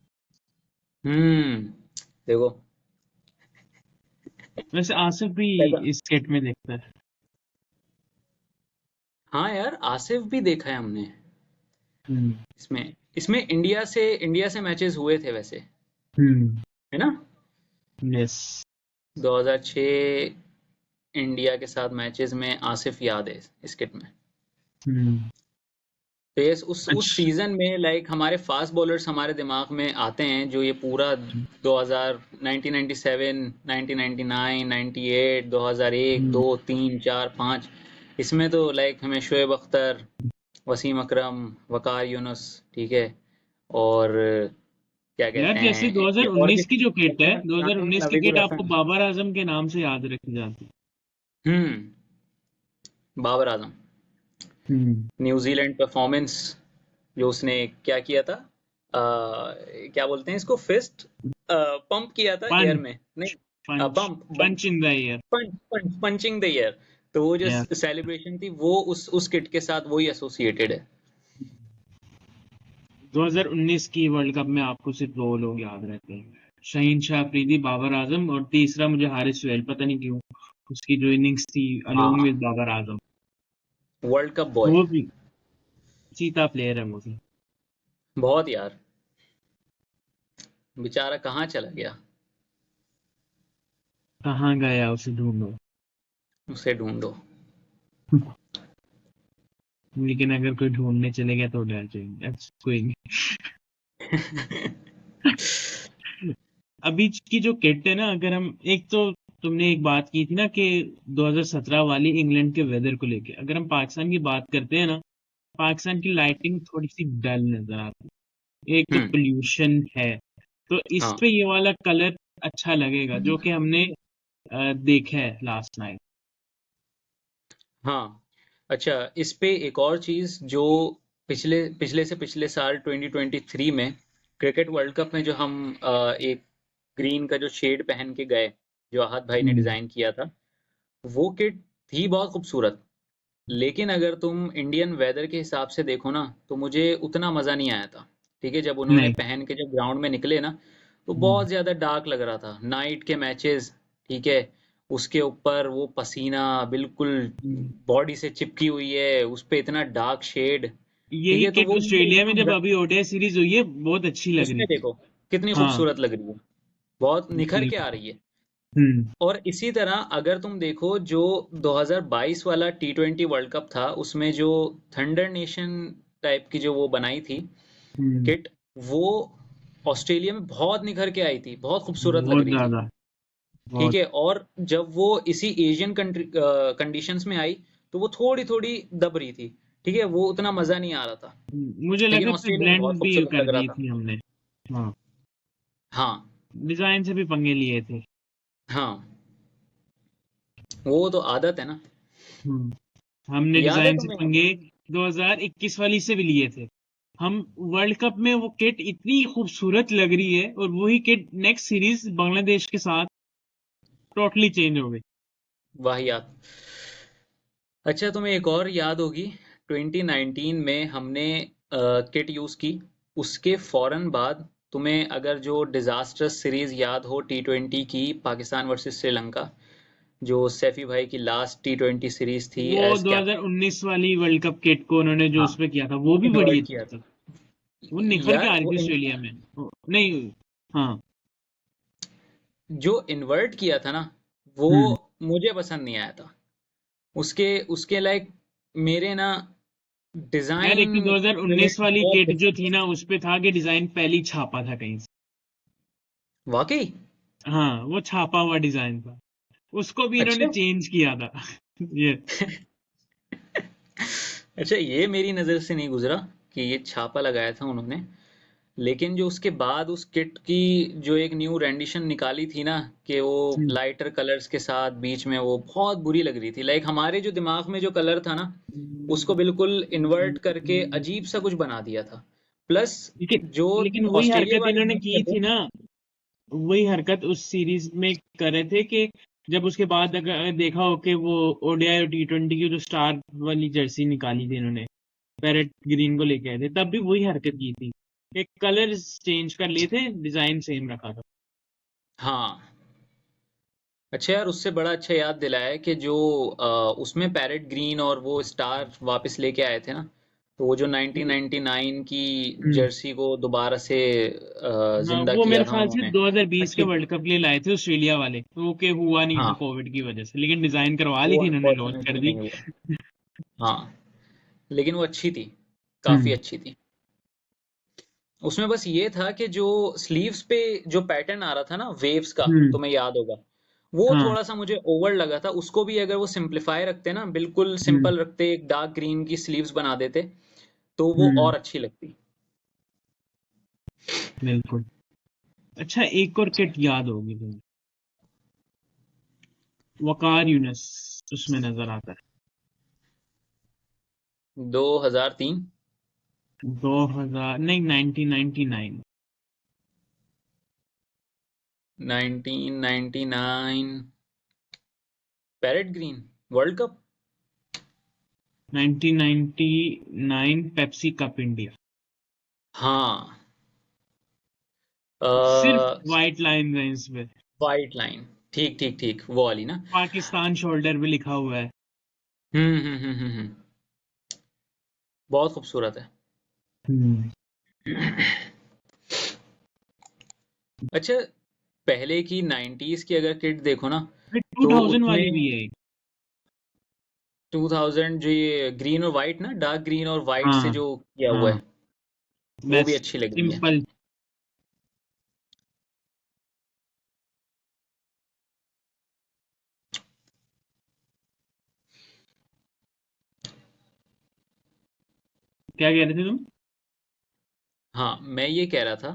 Hmm. देखो वैसे आसिफ भी ऐसा। इस किट में देखता है। हाँ यार, आसिफ भी देखा है हमने हम्म। इसमें। इसमें इंडिया से मैचेस हुए थे वैसे, हम्म। है ना। यस। 2006 इंडिया के साथ मैचेस में आसिफ याद है इस किट में। हम्म। तो ये उस अच्छा। सीजन में लाइक हमारे फास्ट बॉलर्स हमारे दिमाग में आते हैं, जो ये पूरा 2000, 1997, 1999, 98, 2001, हम्म। 2, 3, 4, 5, इसमें तो लाइक हमें शोएब अख्तर, वसीम अकरम, वकार यूनुस, ठीक है, और क्या यार, कहते जैसे हैं, ये और 2019 की जो किट है, हसन, 2019 की किट नबीकुल आपको हसन। बाबर आजम के नाम से याद रखी जाती है। हम्म। बाबर आजम, हम्म। न्यूजीलैंड परफॉर्मेंस, जो उसने क्या किया था, क्या बोलते हैं इसको, फिस्ट पंप किया था एयर पंच में, नहीं, punch bump bump, punch in the ear. Punching the air. तो वो जो या सेलिब्रेशन थी वो उस किट के साथ वही एसोसिएटेड है। 2019 की वर्ल्ड कप में आपको सिर्फ दो लोग याद रहते हैं, शहीन शाह अफरीदी, बाबर आजम, और तीसरा मुझे हारिस सुहेल, पता नहीं क्यों, उसकी जो इनिंग्स थी अलोंग हाँ, with Babar Azam. World cup boy, वो भी चीता प्लेयर है वो भी। बहुत यार, बेचारा कहाँ चला गया, कहाँ गया, उसे ढूंढो। उसे ढूंढो। लेकिन अगर कोई ढूंढने चले गया तो डर जाएंगे, अच्छा, कोई नहीं। अभी की जो किट है ना, अगर हम एक तो, तुमने एक बात की थी ना कि 2017 वाली इंग्लैंड के वेदर को लेके, अगर हम पाकिस्तान की बात करते हैं ना, पाकिस्तान की लाइटिंग थोड़ी सी डल नजर आती है। एक तो हम्म। पोल्यूशन है, तो इस हाँ, पे ये वाला कलर अच्छा लगेगा, जो कि हमने देखा है लास्ट नाइट। हाँ। अच्छा, इस पे एक और चीज जो पिछले पिछले से पिछले साल 2023 में क्रिकेट वर्ल्ड कप में जो हम एक ग्रीन का जो शेड पहन के गए, जो आहत भाई ने हम्म। डिजाइन किया था, वो किट थी बहुत खूबसूरत। लेकिन अगर तुम इंडियन वेदर के हिसाब से देखो ना, तो मुझे उतना मजा नहीं आया था, ठीक है। जब उन्होंने नहीं। पहन के जब ग्राउंड में निकले ना, तो हम्म। बहुत ज्यादा डार्क लग रहा था, नाइट के मैचेस, ठीक है। उसके ऊपर वो पसीना बिल्कुल हम्म। बॉडी से चिपकी हुई है, उस पे इतना डार्क शेड, ठीक यही है। तो किट वो मुझे ऑस्ट्रेलिया में उतना जब मजा, अभी ओडीआई सीरीज हुई है, बहुत अच्छी लग रही उसमें थी। देखो कितनी हाँ, खूबसूरत लग रही है, बहुत निखर के आ बिल्कुल। रही है। हम्म। और इसी तरह अगर तुम देखो जो 2022 वाला T20 वर्ल्ड कप था, उसमें जो थंडर नेशन टाइप की जो वो बनाई थी हम्म। किट, वो ऑस्ट्रेलिया में बहुत निखर के आई थी, बहुत खूबसूरत लग बहुत रही थी। ज्यादा। ठीक बहुत। है, और जब वो इसी एशियन कंट्री कंडीशंस में आई, तो वो थोड़ी थोड़ी दब रही थी। ठीक है, वो उतना मजा नहीं आ रहा था। मुझे लेकिन लगा कि ऑस्ट्रेलिया में बहुत ब्लेंड भी खूबसूरत कर लग रहा दी था। थी हमने। हाँ। हाँ। डिजाइन से भी पंगे लिए थे। हाँ, वो तो आदत है ना। हमने याद है डिजाइन से तुम्हें? पंगे 2021 वाली से भी लिए थे। हम वर्ल्ड कप में वो किट इतनी खूबसूरत लग रही है, और वही किट नेक्स्ट सीरीज बांग्लादेश के साथ टोटली चेंज हो गई। वाहियात। अच्छा, तुम्हें एक और याद होगी, 2019 में हमने किट यूज की, उसके फौरन बाद तुम्हें अगर जो डिजास्टर्स सीरीज याद हो T20 की, पाकिस्तान वर्सेस श्रीलंका, जो सैफी भाई की लास्ट T20 सीरीज थी वो एज कैप्टन। 2019 वाली वर्ल्ड कप किट को उन्होंने जो हाँ, उसपे किया था वो भी बड़ी इन्वर्ट किया अच्छी था थी। वो निखर के यार। आ रही थी ऑस्ट्रेलिया में। नहीं। हाँ। जो इन्वर्ट किया था ना, वो हम्म। मुझे पसंद नहीं आया था। उसके उसके लाइक मेरे ना यार, डिजाइन एक तो 2019 एलिमेंट वाली बहुत किट जो डिफरेंट थी थे। ना, उस पे था कि डिजाइन पहले ही छापा था कहीं से। वाकई। हाँ, वो छापा हुआ डिजाइन था। उसको भी इन्होंने अच्छा। चेंज किया था। ये। अच्छा, ये मेरी नज़र से नहीं गुजरा कि ये छापा लगाया था उन्होंने। लेकिन जो उसके बाद उस किट की जो एक न्यू रेंडिशन निकाली थी ना, कि वो हम्म। लाइटर कलर्स के साथ बीच में, वो बहुत बुरी लग रही थी। लाइक हमारे जो दिमाग में जो कलर था ना, उसको बिल्कुल इन्वर्ट करके अजीब सा कुछ बना दिया था। प्लस लेकिन जो लेकिन वही ऑस्ट्रेलिया हरकत वाले इन्होंने मैच की में थे। थी ना। वही हरकत उस सीरीज में कर रहे थे कि जब उसके बाद अगर देखा हो कि वो ओडीआई और T20 की जो स्टार वाली जर्सी निकाली थी इन्होंने, पैरेट ग्रीन को लेके आए थे, तब भी वही हरकत की थी। एक कलर चेंज कर लिए थे, डिजाइन सेम रखा था। हाँ। अच्छा यार, उससे बड़ा अच्छा याद दिलाया कि जो उसमें पैरेट ग्रीन और वो स्टार वापस लेके आए थे ना, तो वो जो 1999 की हम्म। जर्सी को दोबारा से हाँ, जिंदा वो किया मेरे था ख्याल से उन्होंने। 2020 के अच्छी थी। वर्ल्ड कप के लिए लाए थे ऑस्ट्रेलिया वाले, तो वो के हुआ नहीं था हाँ, कोविड की वजह से, लेकिन डिजाइन करवा ली वो थी इन्होंने, लॉन्च कर अनफॉर्चुनेटली दी। नहीं हुआ। हाँ, लेकिन वो अच्छी थी, काफी हम्म। अच्छी थी। उसमें बस ये था कि जो स्लीव्स पे जो पैटर्न आ रहा था ना वेव्स का, हम्म। तुम्हें याद होगा, वो हाँ। थोड़ा सा मुझे ओवर लगा था। उसको भी अगर वो सिंप्लीफाई रखते ना, बिल्कुल हम्म। सिंपल रखते, एक डार्क ग्रीन की स्लीव्स बना देते, तो वो हम्म। और अच्छी लगती। बिल्कुल। अच्छा, एक और किट याद होगी तुम्हें, वकार यूनस उसमें नजर आता 2003। है। 2000 नहीं, 1999। 1999 parrot green world cup. 1999 Pepsi cup India. हाँ। सिर्फ व्हाइट लाइन है इसमें। वाइट लाइन, ठीक ठीक ठीक, वो वाली ना। पाकिस्तान शोल्डर पे लिखा हुआ है। हम्म। बहुत खूबसूरत है। हम्म। अच्छा, पहले की 90s की अगर किट देखो ना, फिर तो 2000 वाली उसमें भी है एक। 2000 जो ये ग्रीन और वाइट ना, डार्क ग्रीन और वाइट से हाँ। जो किया हुआ हाँ। है, वो भी बेस्ट अच्छी लग रही है। सिंपल। क्या कह रहे थे तुम? हाँ, मैं ये कह रहा था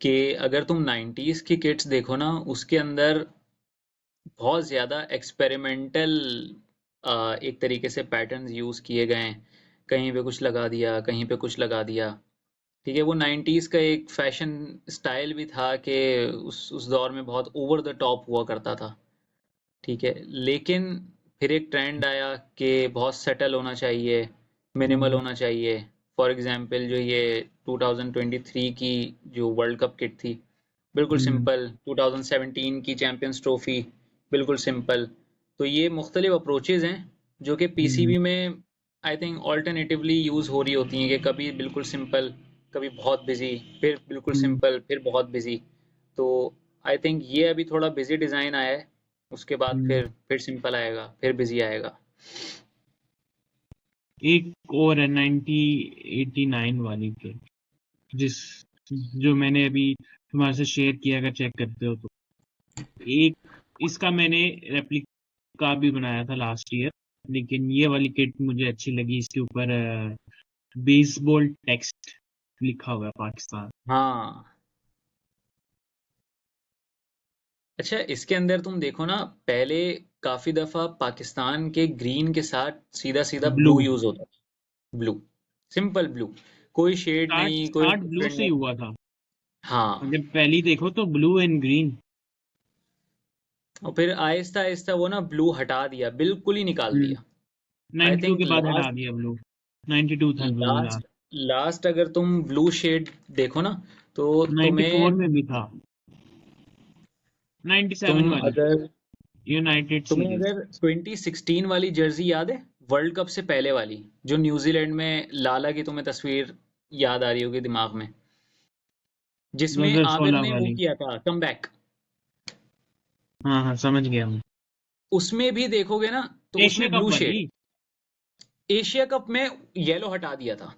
कि अगर तुम 90s की किट्स देखो ना, उसके अंदर बहुत ज्यादा एक्सपेरिमेंटल एक तरीके से पैटर्न्स यूज किए गए हैं। कहीं पे कुछ लगा दिया, कहीं पे कुछ लगा दिया। ठीक है, वो 90s का एक फैशन स्टाइल भी था कि उस दौर में बहुत ओवर द टॉप हुआ करता था। ठीक है, लेकिन फिर एक ट्रेंड आया कि बहुत सेटल होना चाहिए, मिनिमल हम्म। होना चाहिए। फॉर एग्जांपल जो ये 2023 की जो वर्ल्ड कप किट थी, बिल्कुल हम्म। सिंपल। 2017 की चैंपियंस ट्रॉफी, बिल्कुल सिंपल। तो ये मुख्तलिफ अप्रोचेज़ हैं जो कि हम्म। पीसीबी में आई थिंक ऑल्टरनेटिवली यूज़ हो रही होती हैं, कि कभी बिल्कुल सिंपल, कभी बहुत बिजी, फिर बिल्कुल हम्म। सिंपल, फिर बहुत बिजी। तो आई थिंक ये अभी थोड़ा बिजी डिजाइन आया है, उसके बाद हम्म, फिर सिंपल आएगा, फिर बिजी आएगा। एक और है 1989 वाली के, जिस जो मैंने अभी तुम्हारे से शेयर किया, अगर चेक करते हो तो। एक इसका मैंने रेप्लिका भी बनाया था लास्ट ईयर, लेकिन ये वाली किट मुझे अच्छी लगी। इसके ऊपर बेसबॉल टेक्स्ट लिखा हुआ है, पाकिस्तान। हाँ, अच्छा इसके अंदर तुम देखो ना, पहले काफी दफा पाकिस्तान के ग्रीन के साथ सीधा सीधा ब्लू, ब्लू यूज होता था। ब्लू, सिंपल ब्लू, कोई शेड स्टार्ट नहीं, कोई स्टार्ट ब्लू डिफरेंट से ही नहीं। हुआ था। हाँ, अगर पहली देखो तो ब्लू एंड ग्रीन। और फिर आहिस्ता आहिस्ता वो ना ब्लू हटा दिया, बिल्कुल ही निकाल दिया। आई 92 थिंक के बाद हटा लास्ट दिया ब्लू। 92 था ब्लू लास्ट लास्ट। लास्ट अगर तुम ब्लू शेड देखो ना, तो 94 में भी था, 97 तुम वाली अगर यूनाइटेड तुम्हें सीरीज। अगर 2016 वाली जर्सी याद है, वर्ल्ड कप से पहले वाली, जो न्यूजीलैंड में लाला की तुम्हें तस्वीर याद आ रही होगी दिमाग में, जिसमें आबिद 2016 ने वो वाली। किया था कमबैक, हाँ हाँ, समझ गया मैं। उसमें भी देखोगे ना तो एशिया उसमें कप ब्लू शेड। वाली। एशिया कप में येलो हटा दिया था,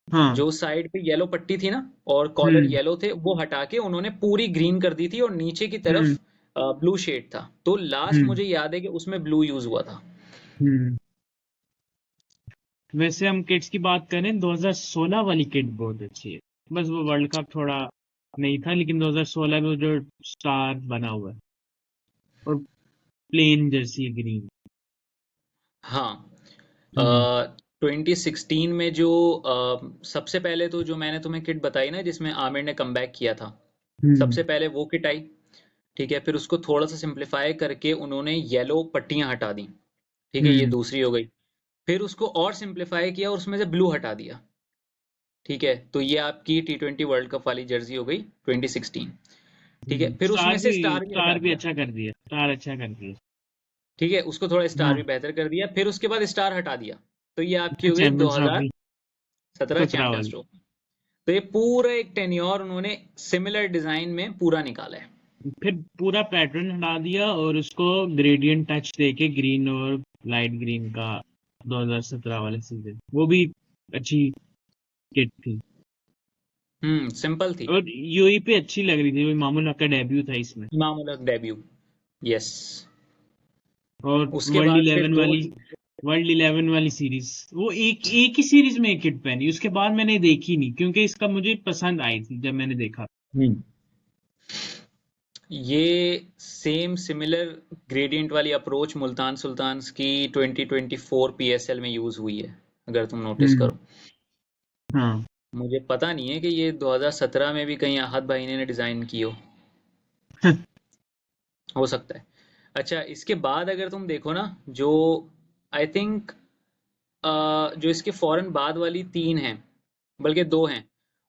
हाँ। जो साइड पे येलो पट्टी थी ना और कॉलर हम्म येलो थे, वो हटा के उन्होंने पूरी ग्रीन कर दी थी और नीचे की हम्म तरफ ब्लू शेड था। तो लास्ट हम्म मुझे याद है कि उसमें ब्लू यूज हुआ था। हम्म वैसे हम किट्स की बात करें, 2016 वाली किट बहुत अच्छी है। बस वो वर्ल्ड कप थोड़ा नहीं था, लेकिन 2016 में वो जो स्टार बना हुआ है, और प्लेन जर्सी है, ग्रीन। हाँ, हम्म 2016 में जो सबसे पहले तो जो मैंने तुम्हें किट बताई ना जिसमें आमिर ने कमबैक किया था, हम्म सबसे पहले वो किट आई। ठीक है, फिर उसको थोड़ा सा सिंप्लीफाई करके उन्होंने येलो पट्टियां हटा दी। ठीक है, ये हम्म दूसरी हो गई। फिर उसको और सिंप्लीफाई किया और उसमें से ब्लू हटा दिया। ठीक है, तो ये आपकी T20 वर्ल्ड कप वाली जर्सी हो गई 2016। ठीक है, फिर उसमें से स्टार भी हटा स्टार भी दिया। अच्छा कर दिया, स्टार अच्छा कर दिया। ठीक है, उसको थोड़ा स्टार भी हाँ, बेहतर कर दिया, फिर उसके बाद स्टार हटा दिया। तो ये आपकी फिर हो गई चैंपियंस ट्रॉफी 2017 17 चैंपियंस वाली। ट्रॉफी। तो ये पूरा एक टेन्योर उन्होंने सिमिलर डिजाइन में पूरा निकाला है। फिर पूरा पैटर्न हटा दिया और उसको ग्रेडियंट टच देके ग्रीन और लाइट ग्रीन का, 2017 वाले सीजन वो भी अच्छी किट थी। सिंपल थी। और यूई पे अच्छी लग रही थी, वो मामूल हक का डेब्यू था इसमें। मामूलक डेब्यू। यस। और उसके बाद फिर दो। वर्ल्ड 11 वाली सीरीज, वो एक ही सीरीज में एक हिट पहनी, उसके बाद मैंने देखी नहीं, क्योंकि इसका मुझे पसंद आई थी जब मैंने देखा। हम्म ये सेम सिमिलर ग्रेडियंट वाली अप्रोच मुल्तान सुल्तान्स की 2024 पीएसएल में यूज हुई है, अगर तुम नोटिस हम्म करो। हाँ। मुझे पता नहीं है कि ये 2017 में भी कहीं आहत भाई ने डिजाइन की हो सकता है। अच्छा, इसके बाद अगर तुम देखो ना, जो आई थिंक जो इसके फौरन बाद वाली तीन हैं, बल्कि दो हैं,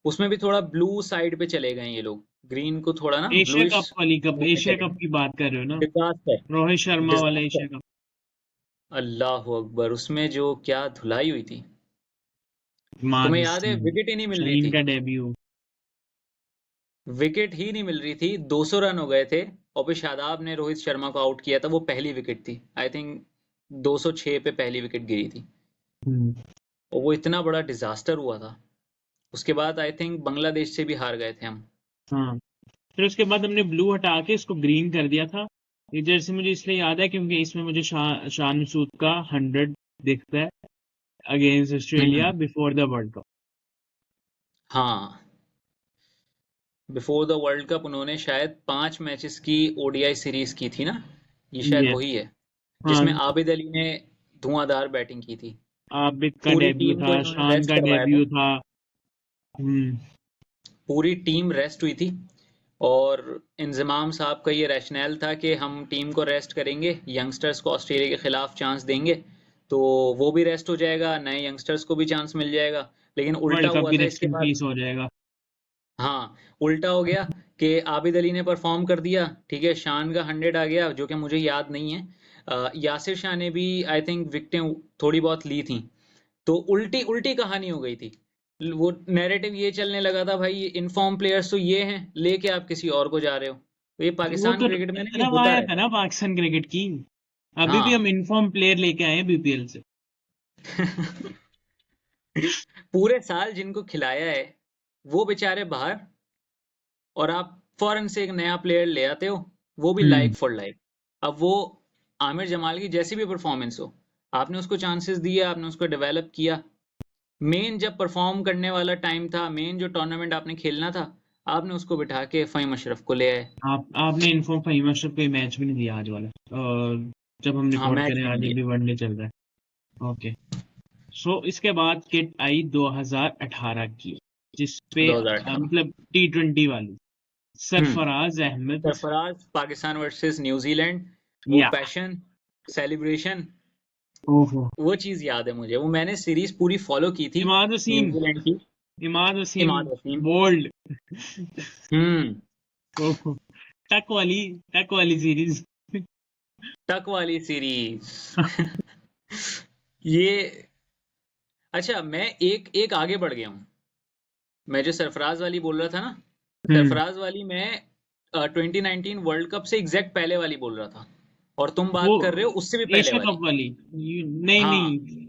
उसमें भी थोड़ा ब्लू साइड पे चले गए ये लोग, ग्रीन को थोड़ा ना एशिया ब्लूइश कप वाली, कप वो पे एशिया चले कप गए। की बात कर रहे हो ना? डिजास्टर। रोहित शर्मा वाला डिजास्टर। Asia cup. अल्लाह अकबर, उसमें जो क्या धुलाई हुई थी। तुम्हें याद है, माजिद, विकेट ही नहीं मिल रही शाहीन थी। का डेब्यू। विकेट ही नहीं मिल रही थी, 200 रन हो गए थे और फिर शादाब ने रोहित शर्मा को आउट किया था, वो पहली विकेट थी आई थिंक, 206 पे पहली विकेट गिरी थी। हम्म, और वो इतना बड़ा डिजास्टर हुआ था। उसके बाद आई थिंक बांग्लादेश से भी हार गए थे हम। हाँ। फिर उसके बाद हमने ब्लू हटा के इसको ग्रीन कर दिया था। ये जर्सी मुझे इसलिए याद है क्योंकि इसमें मुझे शान सूद का 100 दिखता है against Australia hmm before the world cup. हाँ, बिफोर द वर्ल्ड कप उन्होंने शायद 5 मैचेस की ओडीआई सीरीज की थी ना, ये शायद ये वही है, हाँ, जिसमें आबिद अली ने धुआंधार बैटिंग की थी। आबिद का पूरी डेब्यू टीम को था, इन्होंने शान रेस्ट का करवाया था। डेब्यू था। हम्म पूरी टीम रेस्ट हुई थी, और इंजमाम साहब का ये रैशनैल था कि हम टीम को रेस्ट करेंगे, यंगस्टर्स को ऑस्ट्रेलिया के खिलाफ चांस देंगे, तो वो भी रेस्ट हो जाएगा, नए यंगस्टर्स को भी चांस मिल जाएगा। लेकिन उल्टा वर्ल्ड कप हुआ भी था रेस्ट इसके इन बाद। पीस हो जाएगा। हाँ, उल्टा हो गया कि आबिद अली ने परफॉर्म कर दिया, ठीक है, शान का 100 आ गया जो कि मुझे याद नहीं है। यासिर शाह ने भी आई थिंक विकेटें थोड़ी बहुत ली थी। तो उल्टी उल्टी कहानी हो गई थी। वो नैरेटिव ये चलने लगा था, भाई इनफॉर्म प्लेयर्स तो ये हैं, लेके आप किसी और को जा रहे हो। तो ये वो पाकिस्तान तो क्रिकेट में ना ये तरफ होता आया था रहता ना है। पाकिस्तान क्रिकेट की। अभी भी हाँ। हम इन्फॉर्म प्लेयर लेके आए हैं बीपीएल से। पूरे साल जिनको खिलाया है वो बेचारे बाहर, और आप फौरन से एक नया प्लेयर ले आते हो, वो भी हम्म। Like for like. अब वो आमिर जमाल की जैसी भी परफॉर्मेंस हो, आपने उसको चांसेस दिए, आपने उसको डेवलप किया। मेन जब परफॉर्म करने वाला टाइम था, मेन जो टूर्नामेंट आपने खेलना था, आपने उसको बिठा के फहीम अशरफ को ले आए। आपने इन्फॉर्म फहीम अशरफ को मैच भी नहीं दिया आज वाला। जब हम हाँ, रिकॉर्ड मैच करें भी नहीं आज दिया। अभी वनडे चल रहा है। ओके। सो इसके बाद किट आई 2018 की, जिसपे 2018। मतलब T20 वाली, हम्म। सरफराज अहमद। सरफराज पाकिस्तान वर्सेस न्यूजीलैंड, वो या पैशन, सेलिब्रेशन, ओहो। वो चीज याद है मुझे। वो मैंने सीरीज पूरी फॉलो की थी इमाद वसीम। न्यूजीलैंड की। इमाद वसीम। इमाद वसीम। बोल्ड। हम्म। ओहो। टक वाली, टक वाली सीरीज। टक वाली सीरीज। ये, अच्छा मैं एक एक आगे बढ़ गया हूँ। मैं जो सरफराज वाली बोल रहा था ना, हम्म। सरफराज वाली मैं 2019 वर्ल्ड कप से एग्जैक्ट पहले वाली बोल रहा था, और तुम वो बात कर रहे हो उससे भी पहले एशिया वाली। कप वाली। नहीं हाँ। नहीं,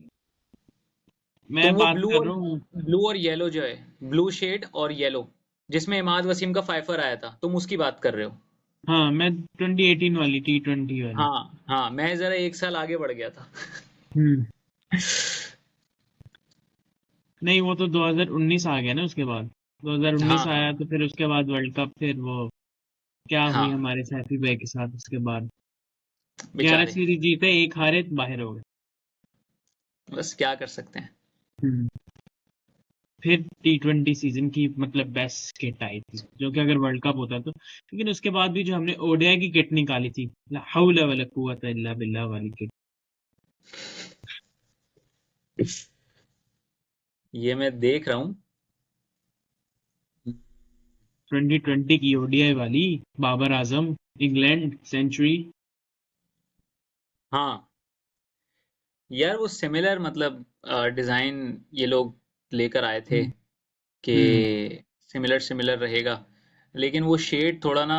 मैं तुम वो बात कर रहा हूँ। ब्लू और येलो जो है, ब्लू शेड और येलो, जिसमें इमाद वसीम का फाइफर आया था, तुम उसकी बात कर रहे हो। हाँ, मैं 2018 वाली, T20 वाली। हाँ हाँ, मैं जरा एक साल आगे बढ़ गया था। हम्म। नहीं, वो तो 2019 आ गया ना उसके बाद। 2019 हाँ हाँ आया तो फिर उसके बाद वर्ल्ड कप, फिर वो क्या हुई हाँ। हमारे सैफी भाई के साथ उसके बाद। 11 बेचारे, सीरीज जीते, एक हारे तो बाहर हो गए। बस क्या कर सकते हैं। हम्म। फिर T20 सीजन की मतलब बेस्ट किट आई थी, जो कि अगर वर्ल्ड कप होता तो, लेकिन उसके बाद भी जो हमने ओडीआई की किट निकाली थी, ला हौला वला कुव्वता इल्ला बिल्लाह वाली किट। ये मैं देख रहा हूँ। 2020 की ओडीआई वाली, बाबर आजम, इंग्लैंड सेंचुरी। हाँ यार, वो सिमिलर मतलब डिजाइन ये लोग लेकर आए थे हम्म। कि हम्म। सिमिलर सिमिलर रहेगा, लेकिन वो शेड थोड़ा ना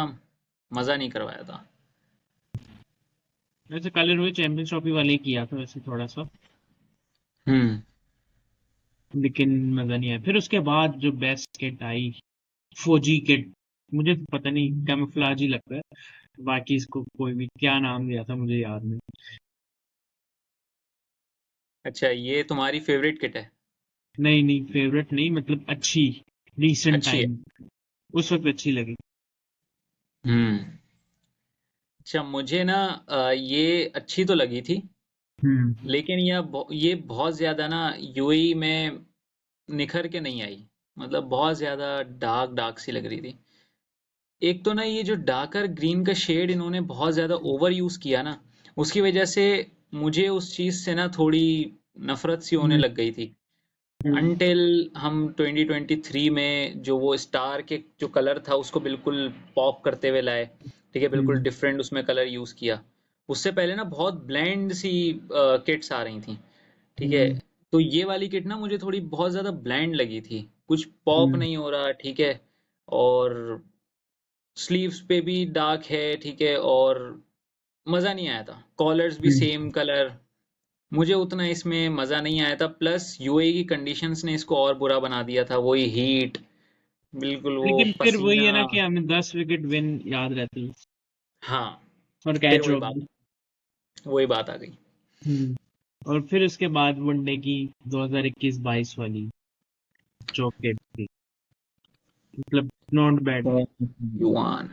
मजा नहीं करवाया था। वैसे कलर हुए चैंपियंस ट्रॉफी वाले ही किया था वैसे थोड़ा सा, हम्म। लेकिन मजा नहीं आया। फिर उसके बाद जो बेस्ट किट आई, फौजी किट। मुझे तो पता नहीं, कैमोफ्लाज ही लगता है। बाकी इसको कोई भी क्या नाम दिया था मुझे याद नहीं। अच्छा, ये तुम्हारी फेवरेट किट है? नहीं नहीं, फेवरेट नहीं, मतलब अच्छी, रिसेंट अच्छी है। टाइम, उस वक्त अच्छी लगी। हम्म। अच्छा, मुझे ना ये अच्छी तो लगी थी, हम्म। लेकिन ये बहुत ज्यादा ना यूएई में निखर के नहीं आई। मतलब बहुत ज्यादा डार्क डार्क सी लग रही थी। एक तो ना ये जो डार्कर ग्रीन का शेड इन्होंने बहुत ज्यादा ओवर यूज किया ना, उसकी वजह से मुझे उस चीज से ना थोड़ी नफरत सी होने हम्म। लग गई थी। हम्म। अनटिल हम 2023 में जो वो स्टार के जो कलर था उसको बिल्कुल पॉप करते हुए लाए। ठीक है, बिल्कुल हम्म। डिफरेंट उसमें कलर यूज किया। उससे पहले ना बहुत ब्लेंड सी किट्स आ रही थी। ठीक है, हम्म। तो ये वाली किट ना मुझे थोड़ी बहुत ज्यादा ब्लैंड लगी थी, कुछ पॉप हम्म। नहीं हो रहा। ठीक है, और स्लीव्स पे भी डार्क है। ठीक है, और मजा नहीं आया था। कॉलर्स भी हम्म। सेम कलर, मुझे उतना इसमें मजा नहीं आया था। प्लस यूएई की कंडीशंस ने इसको और बुरा बना दिया था, वही हीट, बिल्कुल वो लेकिन फिर वही पसीना। है ना कि हमें 10 विकेट विन याद रहती है, हाँ, और फिर कैच वही हो बात, गई। वही बात आ गई। हम्म। और फिर उसके बाद वनडे की 2021-22 वाली जो किट थी, मतलब नॉट बैड। युआन।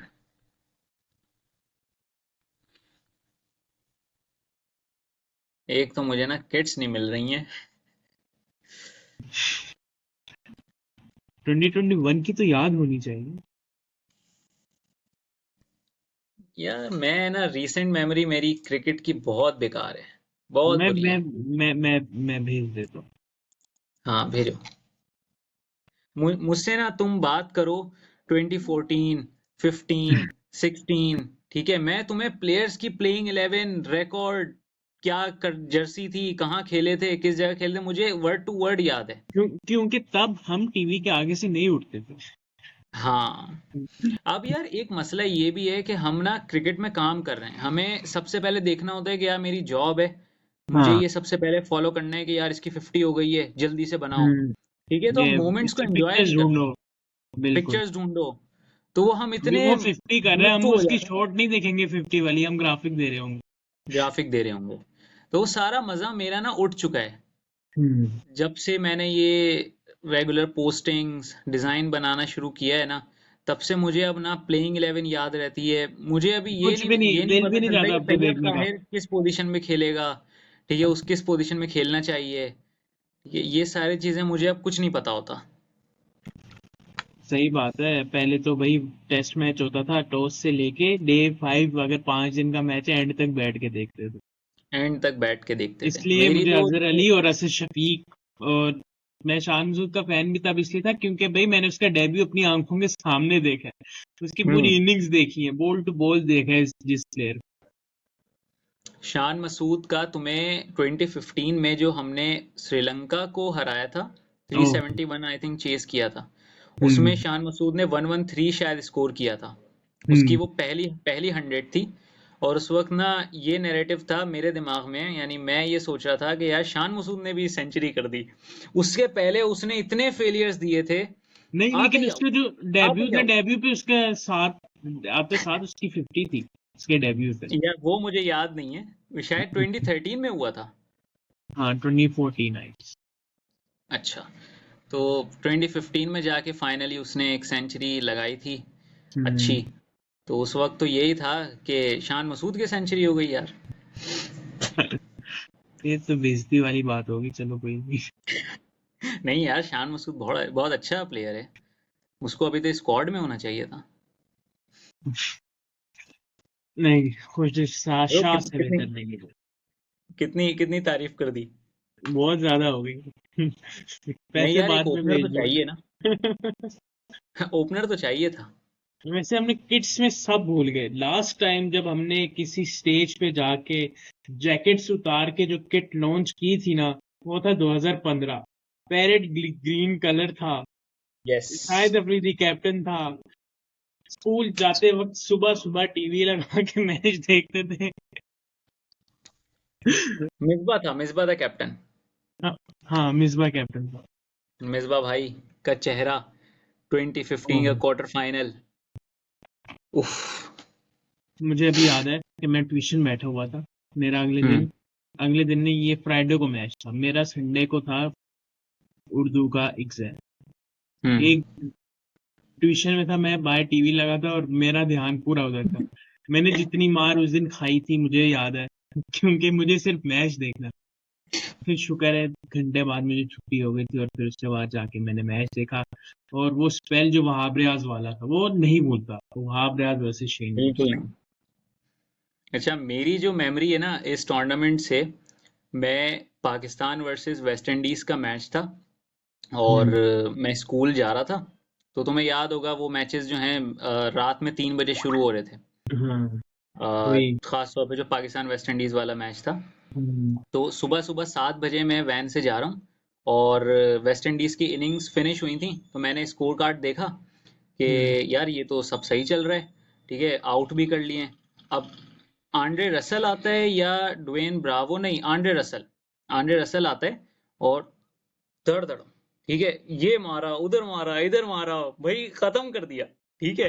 एक तो मुझे ना किट्स नहीं मिल रही हैं। 2021 की तो याद होनी चाहिए। यार मैं ना, रीसेंट मेमोरी मेरी क्रिकेट की बहुत बेकार है, बहुत मैं बुरी मैं है। मैं भेज देता हूँ। हाँ, भेजो। मुझसे ना तुम बात करो 2014, 15, 16। ठीक है, मैं तुम्हें प्लेयर्स की प्लेइंग 11 रिकॉर्ड, क्या कर जर्सी थी, कहाँ खेले थे, किस जगह खेले थे, मुझे वर्ड टू वर्ड याद है। क्योंकि तब हम टीवी के आगे से नहीं उठते थे। हाँ। अब यार एक मसला ये भी है कि हम ना क्रिकेट में काम कर रहे हैं, हमें सबसे पहले देखना होता है कि यार मेरी जॉब है, मुझे हाँ। ये सबसे पहले फॉलो करना है कि यार इसकी 50 हो गई है, जल्दी से बनाओ। हम्म। ठीक है, तो हम ये मोमेंट्स को इसकी एंजॉय पिक्चर्स नहीं करते। ढूंढो। बिल्कुल। पिक्चर्स ढूंढो, तो वो हम अभी इतने वो 50 कर रहे हैं, हम मृत्यु हो उसकी जाते हैं, शॉट नहीं देखेंगे 50 वाली, हम ग्राफिक दे रहे होंगे। ग्राफिक दे रहे होंगे। तो वो सारा मजा मेरा ना उठ चुका है हम्म। जब से मैंने ये रेगुलर पोस्टिंग्स डिजाइन बनाना शुरू किया है ना। तब से मुझे अब ना प्लेइंग 11 याद रहती है, मुझे अभी कुछ भी नहीं, ये नहीं दिल भी पता नहीं चलता चाहता कि अब तो तैयब देखने का। ताहिर किस पोजीशन में खेलेगा। ठीक है, उस किस पोजीशन में खेलना चाहिए, ये सारी चीजें मुझे अब कुछ नहीं पता होता। सही बात है, पहले तो भाई टेस्ट मैच होता था, टॉस से लेके डे 5, अगर 5 दिन का मैच है एंड तक बैठ के देखते थे। एंड तक बैठ के देखते थे इसलिए मेरी मुझे तो। अजहर अली और असद शफीक, और मैं शान मसूद का फैन भी तब इसलिए था क्योंकि भाई मैंने उसका डेब्यू अपनी आंखों के सामने देखा है, उसकी हम्म। पूरी इनिंग्स देखी है, बॉल टू बॉल देखा है जिस प्लेयर। शान मसूद का तुम्हें 2015 में जो हमने श्रीलंका को हराया था, ओह। 371 आई थिंक चेस किया था, उसमें हम्म। शान मसूद ने 113 शायद स्कोर किया था। उसकी हम्म। वो पहली पहली 100 थी। और उस वक्त ना ये नैरेटिव था मेरे दिमाग में, यानी मैं ये सोच रहा था कि यार शान मसूद ने भी सेंचुरी कर दी। उसके पहले उसने इतने फेलियर्स दिए थे। नहीं, आते लेकिन ही उसका आउट, जो आते डेब्यू ही था, आउट। डेब्यू पे उसका साथ आते साथ उसकी 50 थी उसके डेब्यू पे। यार वो मुझे याद नहीं है, वो शायद 2013 में हुआ था। हाँ, 2014 आई। अच्छा, तो 2015 में जाके फाइनली उसने एक सेंचुरी लगाई थी हम्म। अच्छी। तो उस वक्त तो यही था कि शान मसूद की सेंचुरी हो गई यार। ये तो बेइज्जती वाली बात होगी, चलो कोई नहीं। नहीं यार, शान मसूद बहुत बहुत अच्छा प्लेयर है, उसको अभी तो स्क्वाड में होना चाहिए था। नहीं, खुश शाह वो शाह से कितनी बेहतर नहीं है। कितनी कितनी तारीफ कर दी। बहुत ज्यादा हो गई। नहीं पैसे यार, एक बाद में ओपनर तो भेज चाहिए ना। दो। ओपनर तो चाहिए था। वैसे हमने किड्स में सब भूल गए, लास्ट टाइम जब हमने किसी स्टेज पे जाके जैकेट्स उतार के जो किट लॉन्च की थी ना, वो था 2015। पैरेट ग्रीन कलर था, यस। शायद अफरीदी कैप्टन था। स्कूल जाते वक्त सुबह सुबह टीवी लगा के मैच देखते थे। मिसबा था कैप्टन। हाँ। हाँ, मिसबा कैप्टन था। मिसबा भाई का चेहरा, 2015 का ओह। Quarter final. उफ। मुझे अभी याद है कि मैं ट्यूशन बैठा हुआ था, मेरा हम्म। अगले दिन नहीं, ये फ्राइडे को मैच था, मेरा संडे को था उर्दू का एग्जाम। हम्म। एक ट्यूशन में था, मैं बाहर टीवी लगा था और मेरा ध्यान पूरा उधर था। मैंने जितनी मार उस दिन खाई थी मुझे याद है, क्योंकि मुझे सिर्फ मैच देखना। फिर शुक्र है घंटे बाद मुझे छुट्टी हो गई थी, और फिर उसके बाद जाके मैंने मैच देखा। और वो स्पेल जो वहाब रियाज वाला था वो नहीं भूलता, वहाब रियाज वर्सेस शेन बिल्कुल वॉर्न। नहीं। अच्छा, मेरी जो मेमोरी है ना इस टूर्नामेंट से, मैं पाकिस्तान वर्सेस वेस्ट इंडीज का मैच था, और हम्म। मैं स्कूल जा रहा था। तो तुम्हें याद होगा वो मैचेस जो हैं रात में 3 बजे शुरू हो रहे थे। हाँ। वही। खास तौर पे जो पाकिस्तान वेस्ट इंडीज वाला मैच था। हम्म। तो सुबह सुबह 7 बजे मैं वैन से जा रहा हूँ, और वेस्ट इंडीज की इनिंग्स फिनिश हुई थी, तो मैंने स्कोर कार्ड देखा कि हम्म। यार ये तो सब सही चल रहा है। ठीक है, आउट भी कर लिए। अब आंड्रे रसल आता है या ड्वेन ब्रावो, नहीं आंड्रे रसल, आंड्रे रसल आता है, और धड़ धड़, ठीक है, ये मारा उधर मारा इधर मारा, भाई खत्म कर दिया। ठीक है,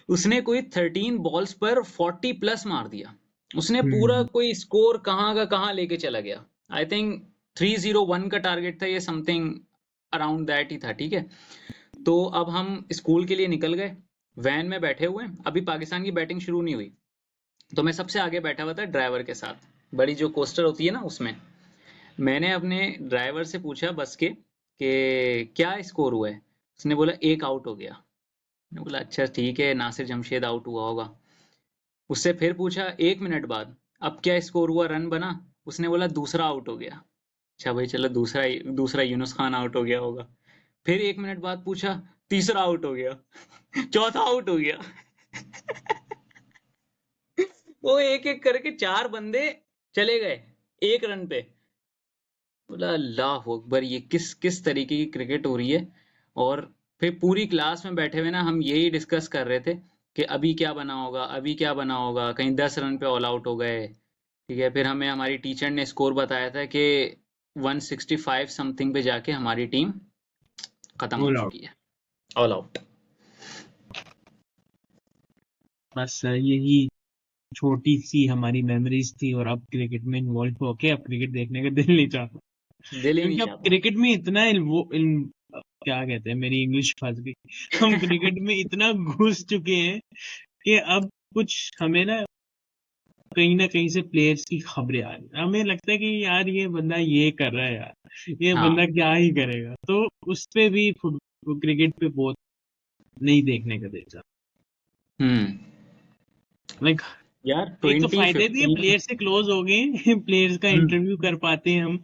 उसने कोई 13 बॉल्स पर 40 प्लस मार दिया। उसने पूरा हम्म। कोई स्कोर कहाँ का कहाँ लेके चला गया। आई थिंक 301 का टारगेट था, ये समथिंग अराउंड दैट ही था। ठीक है, तो अब हम स्कूल के लिए निकल गए, वैन में बैठे हुए हैं, अभी पाकिस्तान की बैटिंग शुरू नहीं हुई। तो मैं सबसे आगे बैठा हुआ था ड्राइवर के साथ, बड़ी जो कोस्टर होती है ना उसमें। मैंने अपने ड्राइवर से पूछा बस के कि क्या स्कोर हुआ है। उसने बोला एक आउट हो गया। मैंने बोला अच्छा ठीक है, नासिर जमशेद आउट हुआ होगा। उससे फिर पूछा 1 मिनट बाद, अब क्या स्कोर हुआ, रन बना। उसने बोला दूसरा आउट हो गया। अच्छा भाई चलो, दूसरा दूसरा यूनुस खान आउट हो गया होगा। फिर 1 मिनट बाद पूछा, तीसरा आउट हो गया। चौथा आउट हो गया। वो एक एक करके 4 बंदे चले गए 1 रन पे। बोला अल्लाह अकबर, ये किस किस तरीके की क्रिकेट हो रही है। और फिर पूरी क्लास में बैठे हुए ना हम यही डिस्कस कर रहे थे कि अभी क्या बना होगा, अभी क्या बना होगा, कहीं 10 रन पे ऑल आउट हो गए। ठीक है, फिर हमें हमारी टीचर ने स्कोर बताया था कि 165 समथिंग पे जाके हमारी टीम खत्म हो ऑल आउट। चुकी है, ऑल आउट। बस यही छोटी सी हमारी मेमोरीज थी, और अब क्रिकेट में इन्वॉल्व होके अब क्रिकेट देखने का दिल नहीं चाहता, दिल ही नहीं क्योंकि अब चाहता। क्रिकेट में इतना क्या कहते हैं, मेरी इंग्लिश फंस गई। हम क्रिकेट में इतना घुस चुके हैं कि अब कुछ हमें ना कहीं से प्लेयर्स की खबरें आ रही, हमें लगता है कि यार ये बंदा ये कर रहा है, यार ये हाँ। बंदा क्या ही करेगा, तो उस पे भी क्रिकेट पे बहुत नहीं देखने का दिल चाहता। हम्म। लाइक यार एक तो फायदे भी है, 2015। प्लेयर से क्लोज हो गए, प्लेयर्स का हम्म। इंटरव्यू कर पाते हैं हम,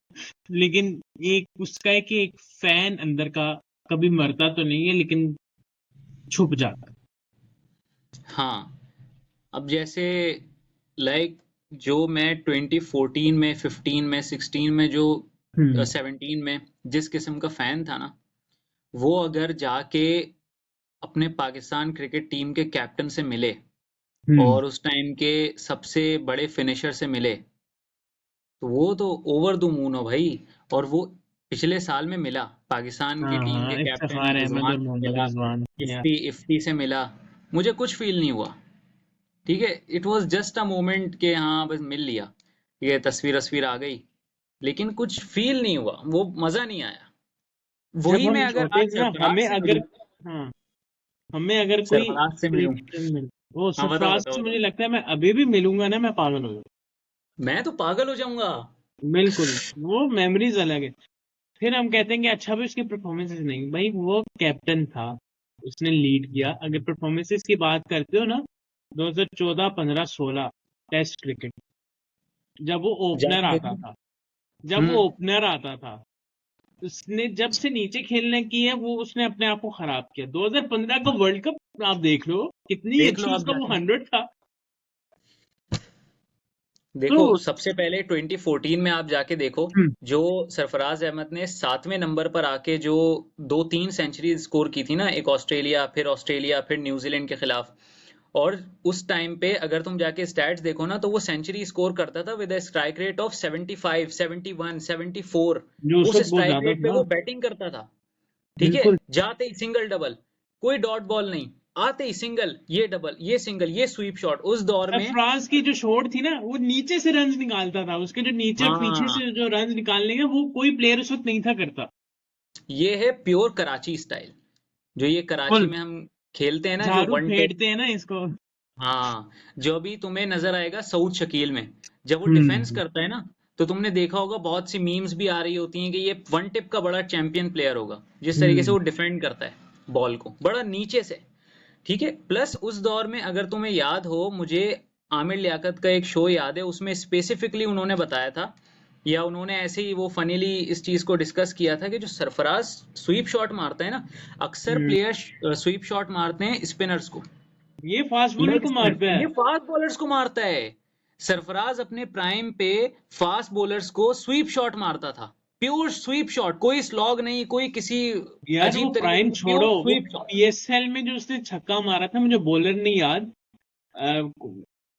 लेकिन एक उसका है कि एक फैन अंदर का कभी मरता तो नहीं है, लेकिन छुप जाता है। हाँ, अब जैसे लाइक जो मैं 2014 में, 15 में, 16 में जो हम्म। 17 में जिस किस्म का फैन था ना, वो अगर जाके अपने पाकिस्तान क्रिकेट टीम के कैप्टन से मिले हम्म। और उस टाइम के सबसे बड़े फिनिशर से मिले, तो वो तो ओवर द मून हो भाई। और वो पिछले साल में मिला, पाकिस्तान की हाँ टीम के हाँ, कैप्टन इफ्तिखार अहमद रिजवान और से मोहम्मद मिला, रिजवान या। इफ्ती इफ्ती से मिला। मुझे कुछ फील नहीं हुआ। ठीक है, it was just a moment के हाँ बस मिल लिया, ठीक है, तस्वीर तस्वीर आ गई, लेकिन कुछ फील नहीं हुआ, वो मजा नहीं आया। जब वही मैं हम अगर छोटे आज थे ना, सरफराज से मिलूं, हाँ, हमें अगर कोई सरफराज से मिलूं। क्रिकेटर मिल, वो हाँ बताओ सरफराज बताओ से मुझे बताओ। लगता है मैं अभी भी मिलूंगा ना, मैं पागल हो जाऊंगा। मैं तो पागल हो जाऊंगा। बिल्कुल, वो मेमोरीज अलग है। फिर हम कहते हैं कि अच्छा भी उसकी परफॉर्मेंसेस नहीं, भाई वो कैप्टन था, उसने लीड किया। अगर परफॉर्मेंसेस की बात करते हो ना, 2014, 15, 16 टेस्ट क्रिकेट, जब वो ओपनर जाके आता देखो। था, जब वो हम्म। ओपनर आता था, उसने जब से नीचे खेलने की है, वो उसने अपने आप को खराब किया। 2015 का वर्ल्ड कप आप देख लो, कितनी देख लो अच्छी आप उसका वो जाके। 100 था। देखो तो सबसे पहले 2014 में आप जाके देखो, हम्म। जो सरफराज अहमद ने 7वें नंबर पर आके जो 2-3 सेंचुरी स्कोर की थी ना, एक ऑस्ट्रेलिया फिर न्यूजीलैंड के खिलाफ। और उस टाइम पे अगर तुम जाके स्टैट्स देखो ना, तो वो सेंचुरी स्कोर करता था with a strike rate of 75, 71, 74। जो उस उस वक्त बहुत स्ट्राइक ज्यादा रेट पे था। वो बैटिंग करता था। ठीक है, बिल्कुल। जाते ही सिंगल डबल, कोई डॉट बॉल नहीं, आते ही सिंगल, ये डबल, ये सिंगल, ये स्वीप शॉट उस दौर में। सरफराज की जो शॉट थी ना, वो नीचे से रन निकालता था, उसके जो नीचे और पीछे हाँ, से जो रन निकालने का, वो कोई प्लेयर उस वक्त नहीं था करता। ये है प्योर कराची स्टाइल, जो ये कराची फुल में हम खेलते हैं ना, जो झाड़ू वन टेप। फेंटते हैं ना इसको। हाँ, जो अभी तुम्हें नजर आएगा सऊद शकील में, जब वो डिफेंस हम्म। करता है ना, तो तुमने देखा होगा बहुत सी मीम्स भी आ रही होती हैं कि ये वन टिप का बड़ा चैंपियन प्लेयर होगा, जिस तरीके से हम्म। वो डिफेंड करता है बॉल को बड़ा नीचे से। ठीक है, प्लस उस दौर में अगर तुम्हें याद हो, मुझे आमिर लियाकत का एक शो याद है, उसमें स्पेसिफिकली उन्होंने बताया था, या उन्होंने ऐसे ही वो फनीली इस चीज को डिस्कस किया था, कि जो सरफराज स्वीप शॉट मारता है ना, अक्सर हम्म। प्लेयर स्वीप शॉट मारते हैं स्पिनर्स को, ये फास्ट बॉलर लेग को स्पिनर्स मारता को, है। ये फास्ट बॉलर्स को मारता है। सरफराज अपने प्राइम पे फास्ट बॉलर्स को स्वीप शॉट मारता था, प्योर स्वीप शॉट, कोई स्लॉग नहीं, कोई किसी यार वो अजीब तरीके प्राइम से, छोड़ो, प्योर वो स्वीप शॉट। पीएसएल में जो उसने छक्का मारा था, मुझे बॉलर नहीं याद,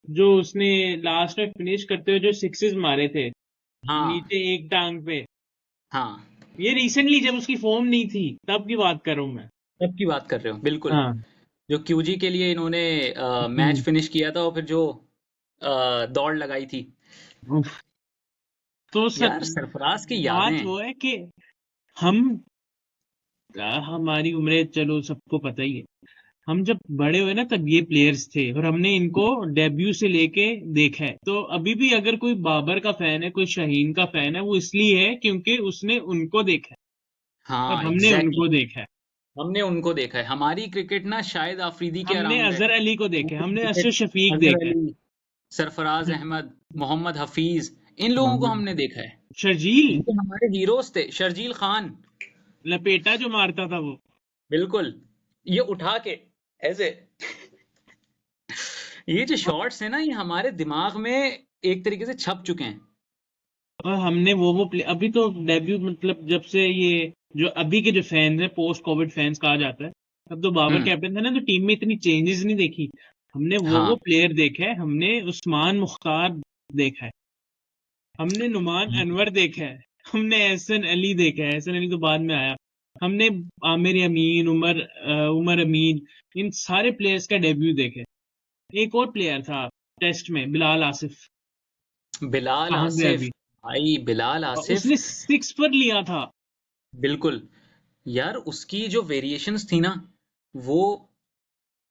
जो उसने लास्ट में फिनिश करते हुए जो सिक्सेस मारे थे हाँ। नीचे एक टांग पे, हाँ, ये रिसेंटली जब उसकी फॉर्म नहीं थी तब की बात कर रहा हूँ मैं। तब की बात कर रहे हो बिल्कुल। हाँ। जो क्यूजी के लिए इन्होंने मैच हम्म। फिनिश किया था, और फिर जो दौड़ लगाई थी। उफ। तो सर, यार सरफराज की बात यादें। वो है कि हम हमारी उम्रें चलो सबको पता ही है, हम जब बड़े हुए ना तब ये प्लेयर्स थे, और हमने इनको डेब्यू से लेके देखा है। तो अभी भी अगर कोई बाबर का फैन है, कोई शाहीन का फैन है, वो इसलिए है क्योंकि उसने उनको देखा है और हाँ हमने एग्जैक्टली उनको exactly। देखा है। हमने उनको देखा है, हमारी क्रिकेट ना शायद आफरीदी के हमने अराउंड है। अजहर अली को देखा है, हमारी हमने क्रिकेट अशरफ शफीक अजहर देखा है। अली, सरफराज अहमद, मोहम्मद हफीज, इन लोगों को मोहम्मद हमने देखा है। शर्जील, ये हमारे हीरोज थे, शर्जील खान। लपेटा जो मारता था वो। बिल्कुल, ये उठा के ऐसे, ये जो शॉट्स है ना, ये हमारे दिमाग में एक तरीके से छप चुके हैं। और हमने वो अभी तो डेब्यू, मतलब जब से ये जो अभी के जो फैंस है, पोस्ट कोविड फैंस कहा जाता है, अब तो बाबर हम्म। कैप्टन था ना, तो टीम में इतनी चेंजेस नहीं देखी हमने। वो हाँ। प्लेयर देखा है हमने, उस्मान मुख्तार देखा है हमने, नुमान अनवर देखा है हमने, एहसन अली देखा है, एहसन अली तो बाद में आया, हमने आमिर अमीन, उमर अमीन, इन सारे प्लेयर्स का डेब्यू देखा है। एक और प्लेयर था टेस्ट में, बिलाल आसिफ, बिलाल कहाँ गया आसिफ। अभी, भाई बिलाल और आसिफ। उसने 6 पर लिया था। बिल्कुल। यार उसकी जो वेरिएशंस थी ना, वो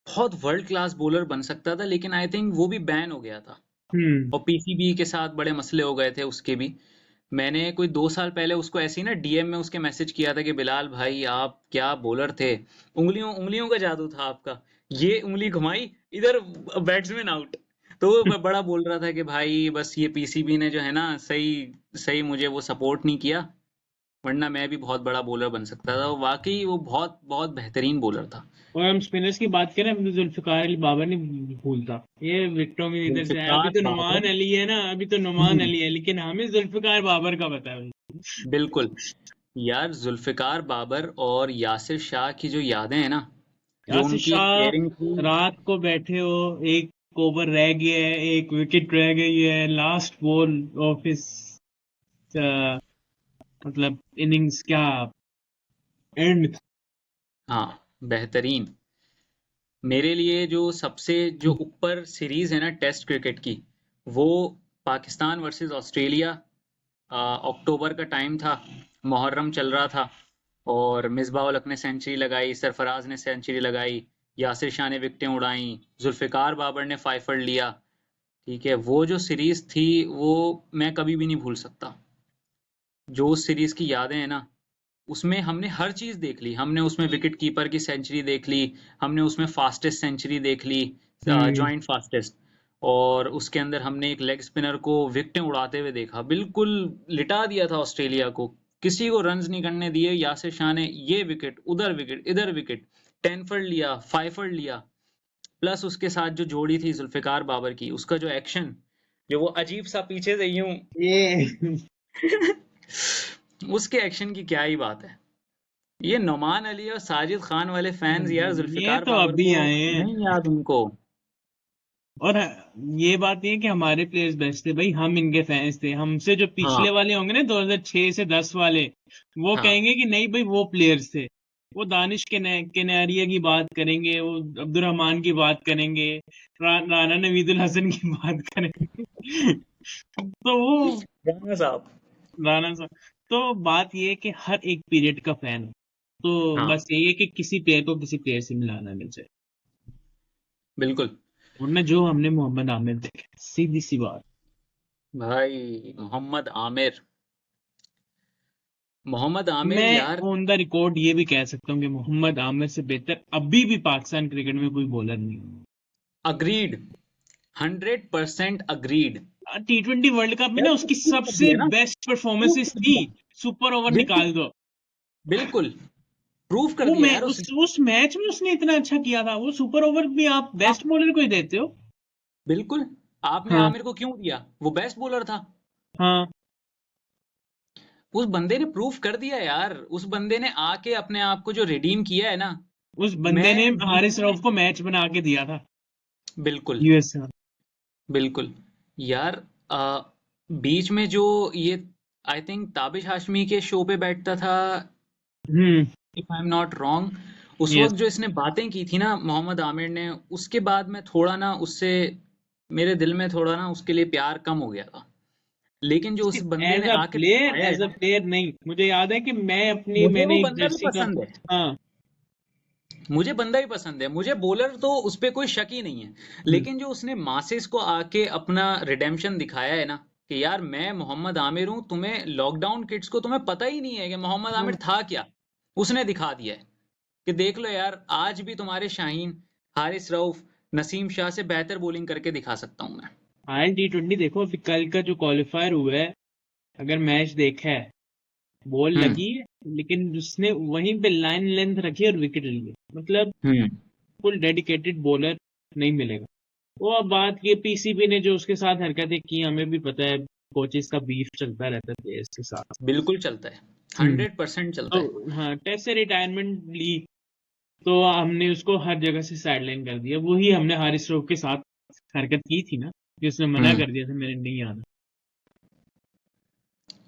बहुत वर्ल्ड क्लास बॉलर बन सकता था, लेकिन आई थिंक वो भी बैन हो गया था। हम्म। और पीसीबी के साथ बड़े मसले हो गए थे उसके भी। मैंने कोई 2 साल पहले उसको ऐसे ही ना डीएम में उसके मैसेज किया था कि बिलाल भाई आप क्या बॉलर थे, उंगलियों उंगलियों का जादू था आपका, ये उंगली घुमाई इधर, बैट्समैन आउट। तो मैं बड़ा बोल रहा था कि भाई बस ये पीसीबी ने जो है ना सही सही मुझे वो सपोर्ट नहीं किया, वरना मैं भी बहुत बड़ा बॉलर बन सकता था। वाकई वो बहुत बहुत बेहतरीन बॉलर था। और हम स्पिनर्स की बात करें, अभी तो जुल्फिकार अली बाबर नहीं भूलता, ये विकेटों में इधर से आया। अभी जुल्फिकार तो नुमान बाबर। अली है ना, अभी तो नुमान हम्म। अली है, लेकिन हमें जुल्फिकार बाबर का पता है। बिल्कुल। यार जुल्फिकार बाबर और यासिर शाह की जो यादें हैं ना, जो यासिर उनकी केयरिंग शाह, थी। रात को बैठे हो, एक ओवर रह गया है, एक विकेट रह गई है, लास्ट बॉल ऑफ हिस, मतलब इनिंग्स क्या एंड। हाँ, बेहतरीन। मेरे लिए जो सबसे जो ऊपर सीरीज है ना टेस्ट क्रिकेट की, वो पाकिस्तान वर्सेस ऑस्ट्रेलिया। अक्टूबर का टाइम था, मुहर्रम चल रहा था, और मिसबाह उल हक ने सेंचुरी लगाई, सरफराज ने सेंचुरी लगाई, यासिर शाह ने विकेटें उड़ाई, जुल्फिकार बाबर ने 5 लिया। ठीक है, वो जो सीरीज थी वो मैं कभी भी नहीं भूल सकता। जो उस सीरीज की यादें हैं ना, उसमें हमने हर चीज देख ली। हमने उसमें विकेट कीपर की सेंचुरी देख ली, हमने उसमें फास्टेस्ट सेंचुरी देख ली, हम्म। Joint fastest. और उसके अंदर हमने एक लेग स्पिनर को विकेटें उड़ाते हुए देखा, बिल्कुल लिटा दिया था ऑस्ट्रेलिया को, किसी को रन्स नहीं करने दिए। यासिर शाह ने ये विकेट उधर विकेट इधर विकेट, 10 लिया, 5 लिया। प्लस उसके साथ जो जोड़ी थी जुल्फिकार बाबर की, उसका जो एक्शन, जो वो अजीब सा पीछे से यूं ये उसके एक्शन की क्या ही बात है। ये नोमान अली और साजिद खान वाले फैंस यार, ये जुल्फिकार तो बाबर अभी को आए हैं। नहीं याद उनको। और ये बात नहीं है कि हमारे प्लेयर्स बेस्ट थे भाई, हम इनके फैंस थे। हमसे जो पिछले हाँ। वाले होंगे ना, 2006 से 10 वाले, वो हाँ। कहेंगे कि नहीं भाई वो प्लेयर्स थे। वो दानिश केनेरिया की बात करेंगे, वो अब्दुल रहमान की बात करेंगे, राना नवीदुल हसन की बात करेंगे। तो वो राणा साहब। राना सा, तो बात ये है कि हर एक पीरियड का फैन हो, तो हाँ। बस यही है कि किसी प्लेयर को किसी प्लेयर से मिलाना नहीं चाहिए। बिल्कुल। वरना जो हमने मोहम्मद आमिर देखे, सीधी सी बात। भाई मोहम्मद आमिर। मोहम्मद आमिर मैं यार। ऑन द रिकॉर्ड ये भी कह सकता हूँ कि मोहम्मद आमिर से बेहतर अभी भी पाकिस्तान क्रिकेट में कोई बॉलर नहीं agreed. 100% agreed. T20 world cup में यार ना वो उसकी प्रूव कर सबसे दिया ना, बेस्ट प्रूव परफॉर्मेंसेस कर थी। दिया। सुपर ओवर बिल्कुल। निकाल दो। बिल्कुल। प्रूव कर वो दिया मैं यार उसने। उस मैच में उसने इतना अच्छा किया था। वो सुपर ओवर भी आप हाँ। बेस्ट बॉलर को ही देते हो। बिल्कुल। आपने हाँ। आमिर को क्यों दिया, वो बेस्ट बॉलर था। हाँ। उस बंदे ने प्रूव कर दिया यार, उस बंदे ने आके अपने आप को जो रिडीम किया है ना। उस बंदे ने मैं बीच हारिस में। रऊफ को मैच बना के दिया था बिल्कुल। यूएस का। बिल्कुल। यार बीच में जो ये आई थिंक ताबिश हाशमी के शो पे बैठता था, hmm. If I am not wrong. उस यस। वक्त जो इसने बातें की थी ना मोहम्मद आमिर ने, उसके बाद मैं थोड़ा ना उससे, मेरे दिल में थोड़ा ना उसके लिए प्यार कम हो गया था। लेकिन जो उस बंदे ने आके दिखाया है एज अ ना, प्लेयर नहीं, मुझे याद है कि मुझे वो मैंने एक बंदा भी जर्सी का। पसंद है। हाँ। मुझे बंदा ही पसंद है, मुझे बॉलर तो उस पे कोई शक ही नहीं है। हम्म। लेकिन जो उसने मासेस को आके अपना रिडेम्पशन दिखाया है ना, कि यार मैं मोहम्मद आमिर हूं, तुम्हें लॉकडाउन किड्स को तुम्हें पता ही नहीं है कि मोहम्मद आमिर था क्या। उसने दिखा दिया है कि देख लो यार, आज भी तुम्हारे शाहीन, हारिस रऊफ, नसीम शाह से बेहतर बॉलिंग करके दिखा सकता हूं मैं। T20 देखो, अभी कल का जो क्वालिफायर हुआ है, अगर मैच देखा है, बॉल हम्म। लगी है, लेकिन उसने वहीं पे लाइन लेंथ रखी और विकेट लिए। मतलब हम्म। फुल डेडिकेटेड बॉलर नहीं मिलेगा। वो अब बात ये, पीसीबी ने जो उसके साथ हरकतें की, हमें भी पता है, कोचेस का बीफ चलता रहता है प्लेयर्स के साथ। बिल्कुल चलता है। हम्म 100% चलता है। तो हाँ, टेस्ट से रिटायरमेंट ली तो हमने उसको हर जगह से साइडलाइन कर दिया। वही हमने हारिस रऊफ के साथ हरकत की थी ना, कि उसने मना हम्म कर दिया था, मेरे नहीं आना।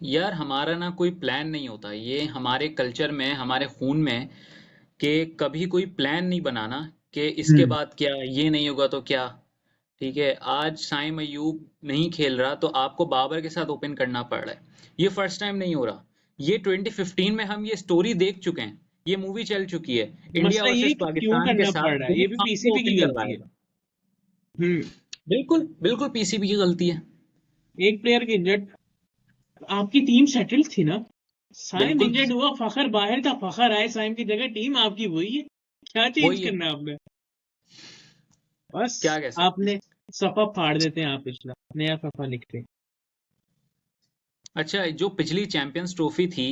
यार हमारा ना कोई प्लान नहीं होता, ये हमारे कल्चर में, हमारे खून में है कि कभी कोई प्लान नहीं बनाना कि इसके हम्म बाद क्या, ये नहीं होगा तो क्या। ठीक है, आज साइम अयूब नहीं खेल रहा तो आपको बाबर के साथ ओपन करना पड़ रहा है। ये फर्स्ट टाइम नहीं हो रहा, ये 2015 में हम ये स्टोरी देख चुके हैं, ये मूवी चल चुकी है। इंडिया मसला ये है वर्सेस कि क्यों पाकिस्तान के करना पड़ साथ रहा है, वो ये भी आपको पीसीबी की ओपन गलती है। करवाएगा। हम्म बिल्कुल बिल्कुल पीसीबी की गलती है। एक प्लेयर के इंजर्ड, आपकी टीम सेटल थी ना। साइम बिल्कुल इंजर्ड हुआ, फखर बाहर था, फखर आए साइम की जगह, टीम आपकी वही है। क्या चेंज वही है, करना है आपने? बस क्या कह सकते हैं। आपने सफा फाड़ देते हैं, आप पिछला नया सफा लिखते हैं। अच्छा, जो पिछली चैंपियंस ट्रॉफी थी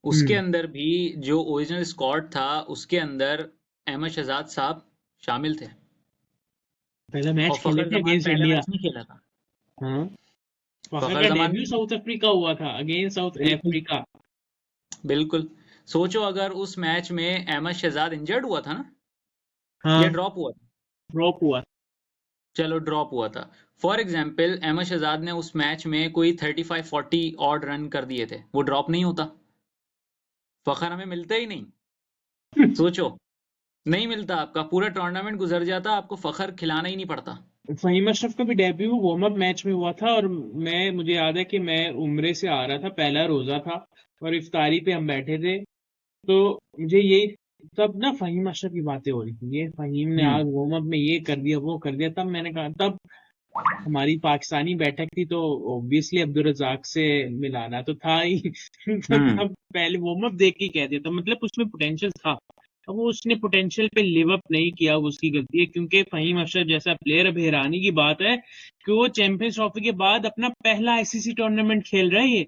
उसके हम्म अंदर भी जो ओरिजिनल स्क्वाड था उसके अंदर अहमद शहजाद साहब शामिल थे, पहला और मैच खेले फखर थे जमान अगेंस्ट पहले इंडिया। मैच नहीं खेला था। हाँ, फखर फखर का जमान डेब्यू साउथ अफ्रीका हुआ था, अगेंस्ट साउथ बिल्कुल अफ्रीका। बिल्कुल। सोचो अगर उस मैच में अहमद शहजाद इंजर्ड हुआ था ना, या हाँ, ड्रॉप हुआ था, ड्रॉप हुआ। चलो ड्रॉप हुआ था, फॉर एग्जाम्पल अहमद शहजाद ने उस मैच में कोई 35-40 ऑड रन कर दिए थे, वो ड्रॉप नहीं होता, फखर हमें मिलता ही नहीं। सोचो, नहीं मिलता, आपका पूरा टूर्नामेंट गुजर जाता, आपको फखर खिलाना ही नहीं पड़ता। फहीम अशरफ का भी डेब्यू वार्म अप मैच में हुआ था, और मुझे याद है कि मैं उम्रे से आ रहा था, पहला रोजा था, और इफ्तारी पे हम बैठे थे। तो मुझे ये, तब ना फहीम अशरफ की बातें हो रही थी, ये फहीम ने हम्म आज वार्म अप में ये कर दिया, वो कर दिया। तब मैंने कहा, तब हमारी पाकिस्तानी बैठक थी, तो ऑब्वियसली अब्दुल रजाक से मिलाना तो था ही। तो हम्म तब पहले वार्म अप देख के ही कह दिया था, मतलब उसमें पोटेंशियल था। अब वो उसने पोटेंशियल पे लिव अप नहीं किया, वो उसकी गलती है, क्योंकि फहीम अशरफ जैसा प्लेयर, अब हैरानी की बात है कि वो चैंपियंस ट्रॉफी के बाद अपना पहला आईसीसी टूर्नामेंट खेल रहा है। ये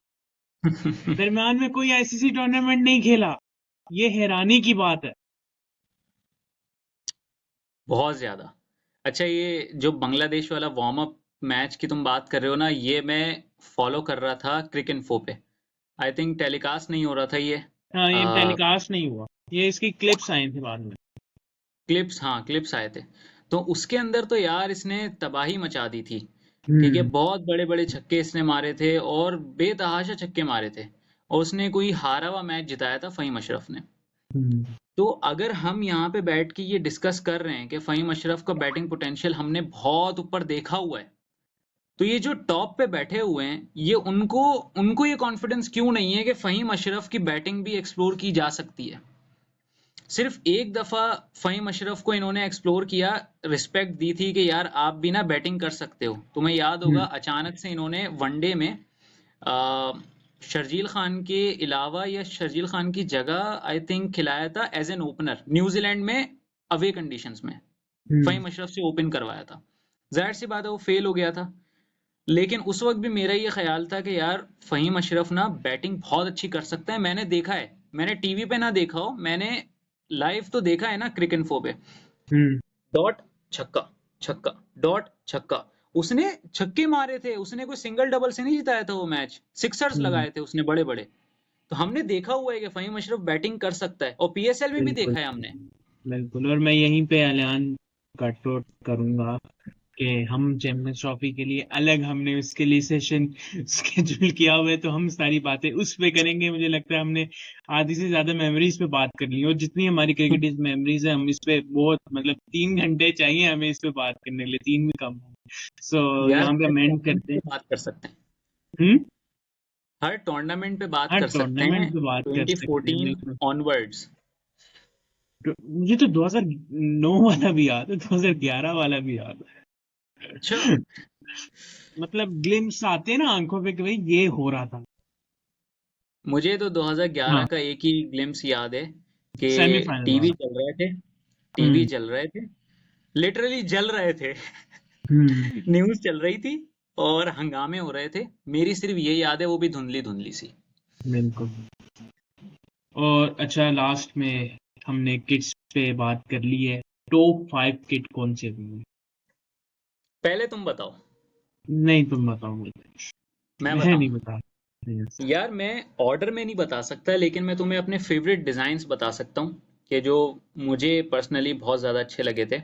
दरम्यान में कोई आईसीसी टूर्नामेंट नहीं खेला, ये हैरानी की बात है। बहुत ज्यादा। अच्छा, ये जो बांग्लादेश वाला वार्म अप मैच की तुम बात कर रहे हो ना, ये मैं फॉलो कर रहा था क्रिक इन्फो पे। आई थिंक टेलीकास्ट नहीं हो रहा था ये। हाँ, ये टेलीकास्ट नहीं हुआ, ये इसकी क्लिप्स आई थी बाद में। क्लिप्स, हाँ क्लिप्स आए थे। तो उसके अंदर तो यार इसने तबाही मचा दी थी। ठीक है, हम्म बहुत बड़े बड़े छक्के इसने मारे थे और बेतहाशा छक्के मारे थे, और उसने कोई हारा हुआ मैच जिताया था फहीम अशरफ ने। हम्म तो अगर हम यहाँ पे बैठ के ये डिस्कस कर रहे हैं कि फहीम अशरफ का बैटिंग पोटेंशियल हमने बहुत ऊपर देखा हुआ है, तो ये जो टॉप पे बैठे हुए हैं, ये उनको उनको ये कॉन्फिडेंस क्यों नहीं है कि फहीम अशरफ की बैटिंग भी एक्सप्लोर की जा सकती है। सिर्फ एक दफा फहीम अशरफ को इन्होंने एक्सप्लोर किया, रिस्पेक्ट दी थी कि यार आप भी ना बैटिंग कर सकते हो। तुम्हें याद होगा, हम्म अचानक से इन्होंने वनडे में आ, शर्जील खान के अलावा या शर्जील खान की जगह आई थिंक खिलाया था एज एन ओपनर न्यूजीलैंड में, अवे कंडीशंस में हम्म फहीम अशरफ से ओपन करवाया था। जाहिर सी बात है वो फेल हो गया था, लेकिन उस वक्त भी मेरा ये ख्याल था कि यार फहीम अशरफ ना बैटिंग बहुत अच्छी कर सकता है। मैंने देखा है, मैंने टीवी पे ना देखा हो, मैंने लाइव तो देखा है ना क्रिक इन्फो पे। हम्म डॉट छक्का, छक्का, डॉट छक्का, उसने छक्के मारे थे, उसने कोई सिंगल डबल से नहीं जिताया था वो मैच, सिक्सर्स हम्म, लगाए थे उसने बड़े बड़े। तो हमने देखा हुआ है कि फहीम अशरफ बैटिंग कर सकता है, और पीएसएल में भी बिल्कुल देखा है हमने। बिल्कुल। और मैं यहीं पे ऐलान कट आउट करूंगा कि हम चैंपियंस ट्रॉफी के लिए अलग, हमने उसके लिए सेशन स्केड्यूल किया हुआ है, तो हम सारी बातें उस पे करेंगे। मुझे लगता है हमने आधी से ज्यादा मेमोरीज पे बात कर ली, और जितनी हमारी क्रिकेट मेमोरीज है, हम इस पे बहुत, मतलब 3 घंटे चाहिए हमें इस पे बात करने के लिए, 3 भी कम। सो यार यहाँ पे हर हम एंड टूर्नामेंट करते पे हैं। बात कर सकते हैं, हम्म हर टूर्नामेंट पे बात हर कर सकते हैं, टूर्नामेंट पे बात कर सकते हैं, 2014 बिल्कुल। ऑनवर्ड्स। तो मुझे तो 2009 वाला भी याद है, 2011 वाला भी याद अच्छा, है। मतलब ग्लिम्स आते हैं ना आंखों पे कि भाई ये हो रहा था। मुझे तो 2011 हाँ, का एक ही ग्लिम्स याद है कि सेमीफाइनल टीवी वाला। चल रहे थे, टीवी हम्म चल रहे थे, लिटरली जल रहे थे। हम्म न्यूज चल रही थी और हंगामे हो रहे थे। मेरी सिर्फ ये याद है, वो भी धुंधली धुंधली सी। बिल्कुल। और अच्छा, लास्ट में हमने किट्स पे बात कर ली है। टॉप 5 किट कौन से हुई? पहले तुम बताओ, नहीं, तुम बताओ मुझे। मैं मैं बताऊं? नहीं बता। Yes. यार मैं ऑर्डर में नहीं बता सकता, लेकिन मैं तुम्हें अपने फेवरेट डिजाइन्स बता सकता हूँ कि जो मुझे पर्सनली बहुत ज्यादा अच्छे लगे थे।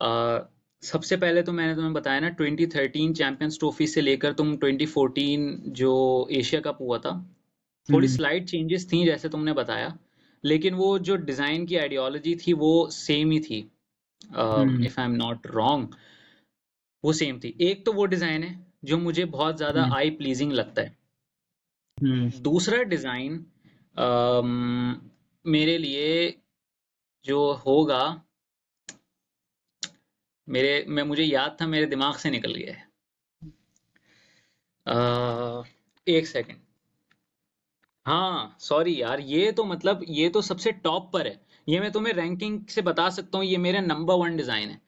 अ, सबसे पहले तो मैंने तुम्हें बताया ना, 2013 चैंपियंस ट्रॉफी से लेकर तुम 2014 जो एशिया कप हुआ था, थोड़ी हम्म। स्लाइड चेंजेस थी जैसे तुमने बताया, लेकिन वो जो डिजाइन की आइडियोलॉजी थी वो सेम ही थी। Hmm. If I am not wrong, वो सेम थी। एक तो वो डिजाइन है जो मुझे बहुत ज्यादा हम्म। आई प्लीजिंग लगता है। हम्म। दूसरा डिजाइन मेरे लिए जो होगा, मुझे याद था, मेरे दिमाग से निकल गया है। एक सेकंड। हाँ सॉरी यार, ये तो मतलब ये तो सबसे टॉप पर है। ये मैं तुम्हें रैंकिंग से बता सकता हूँ, ये मेरा नंबर वन डिजाइन है।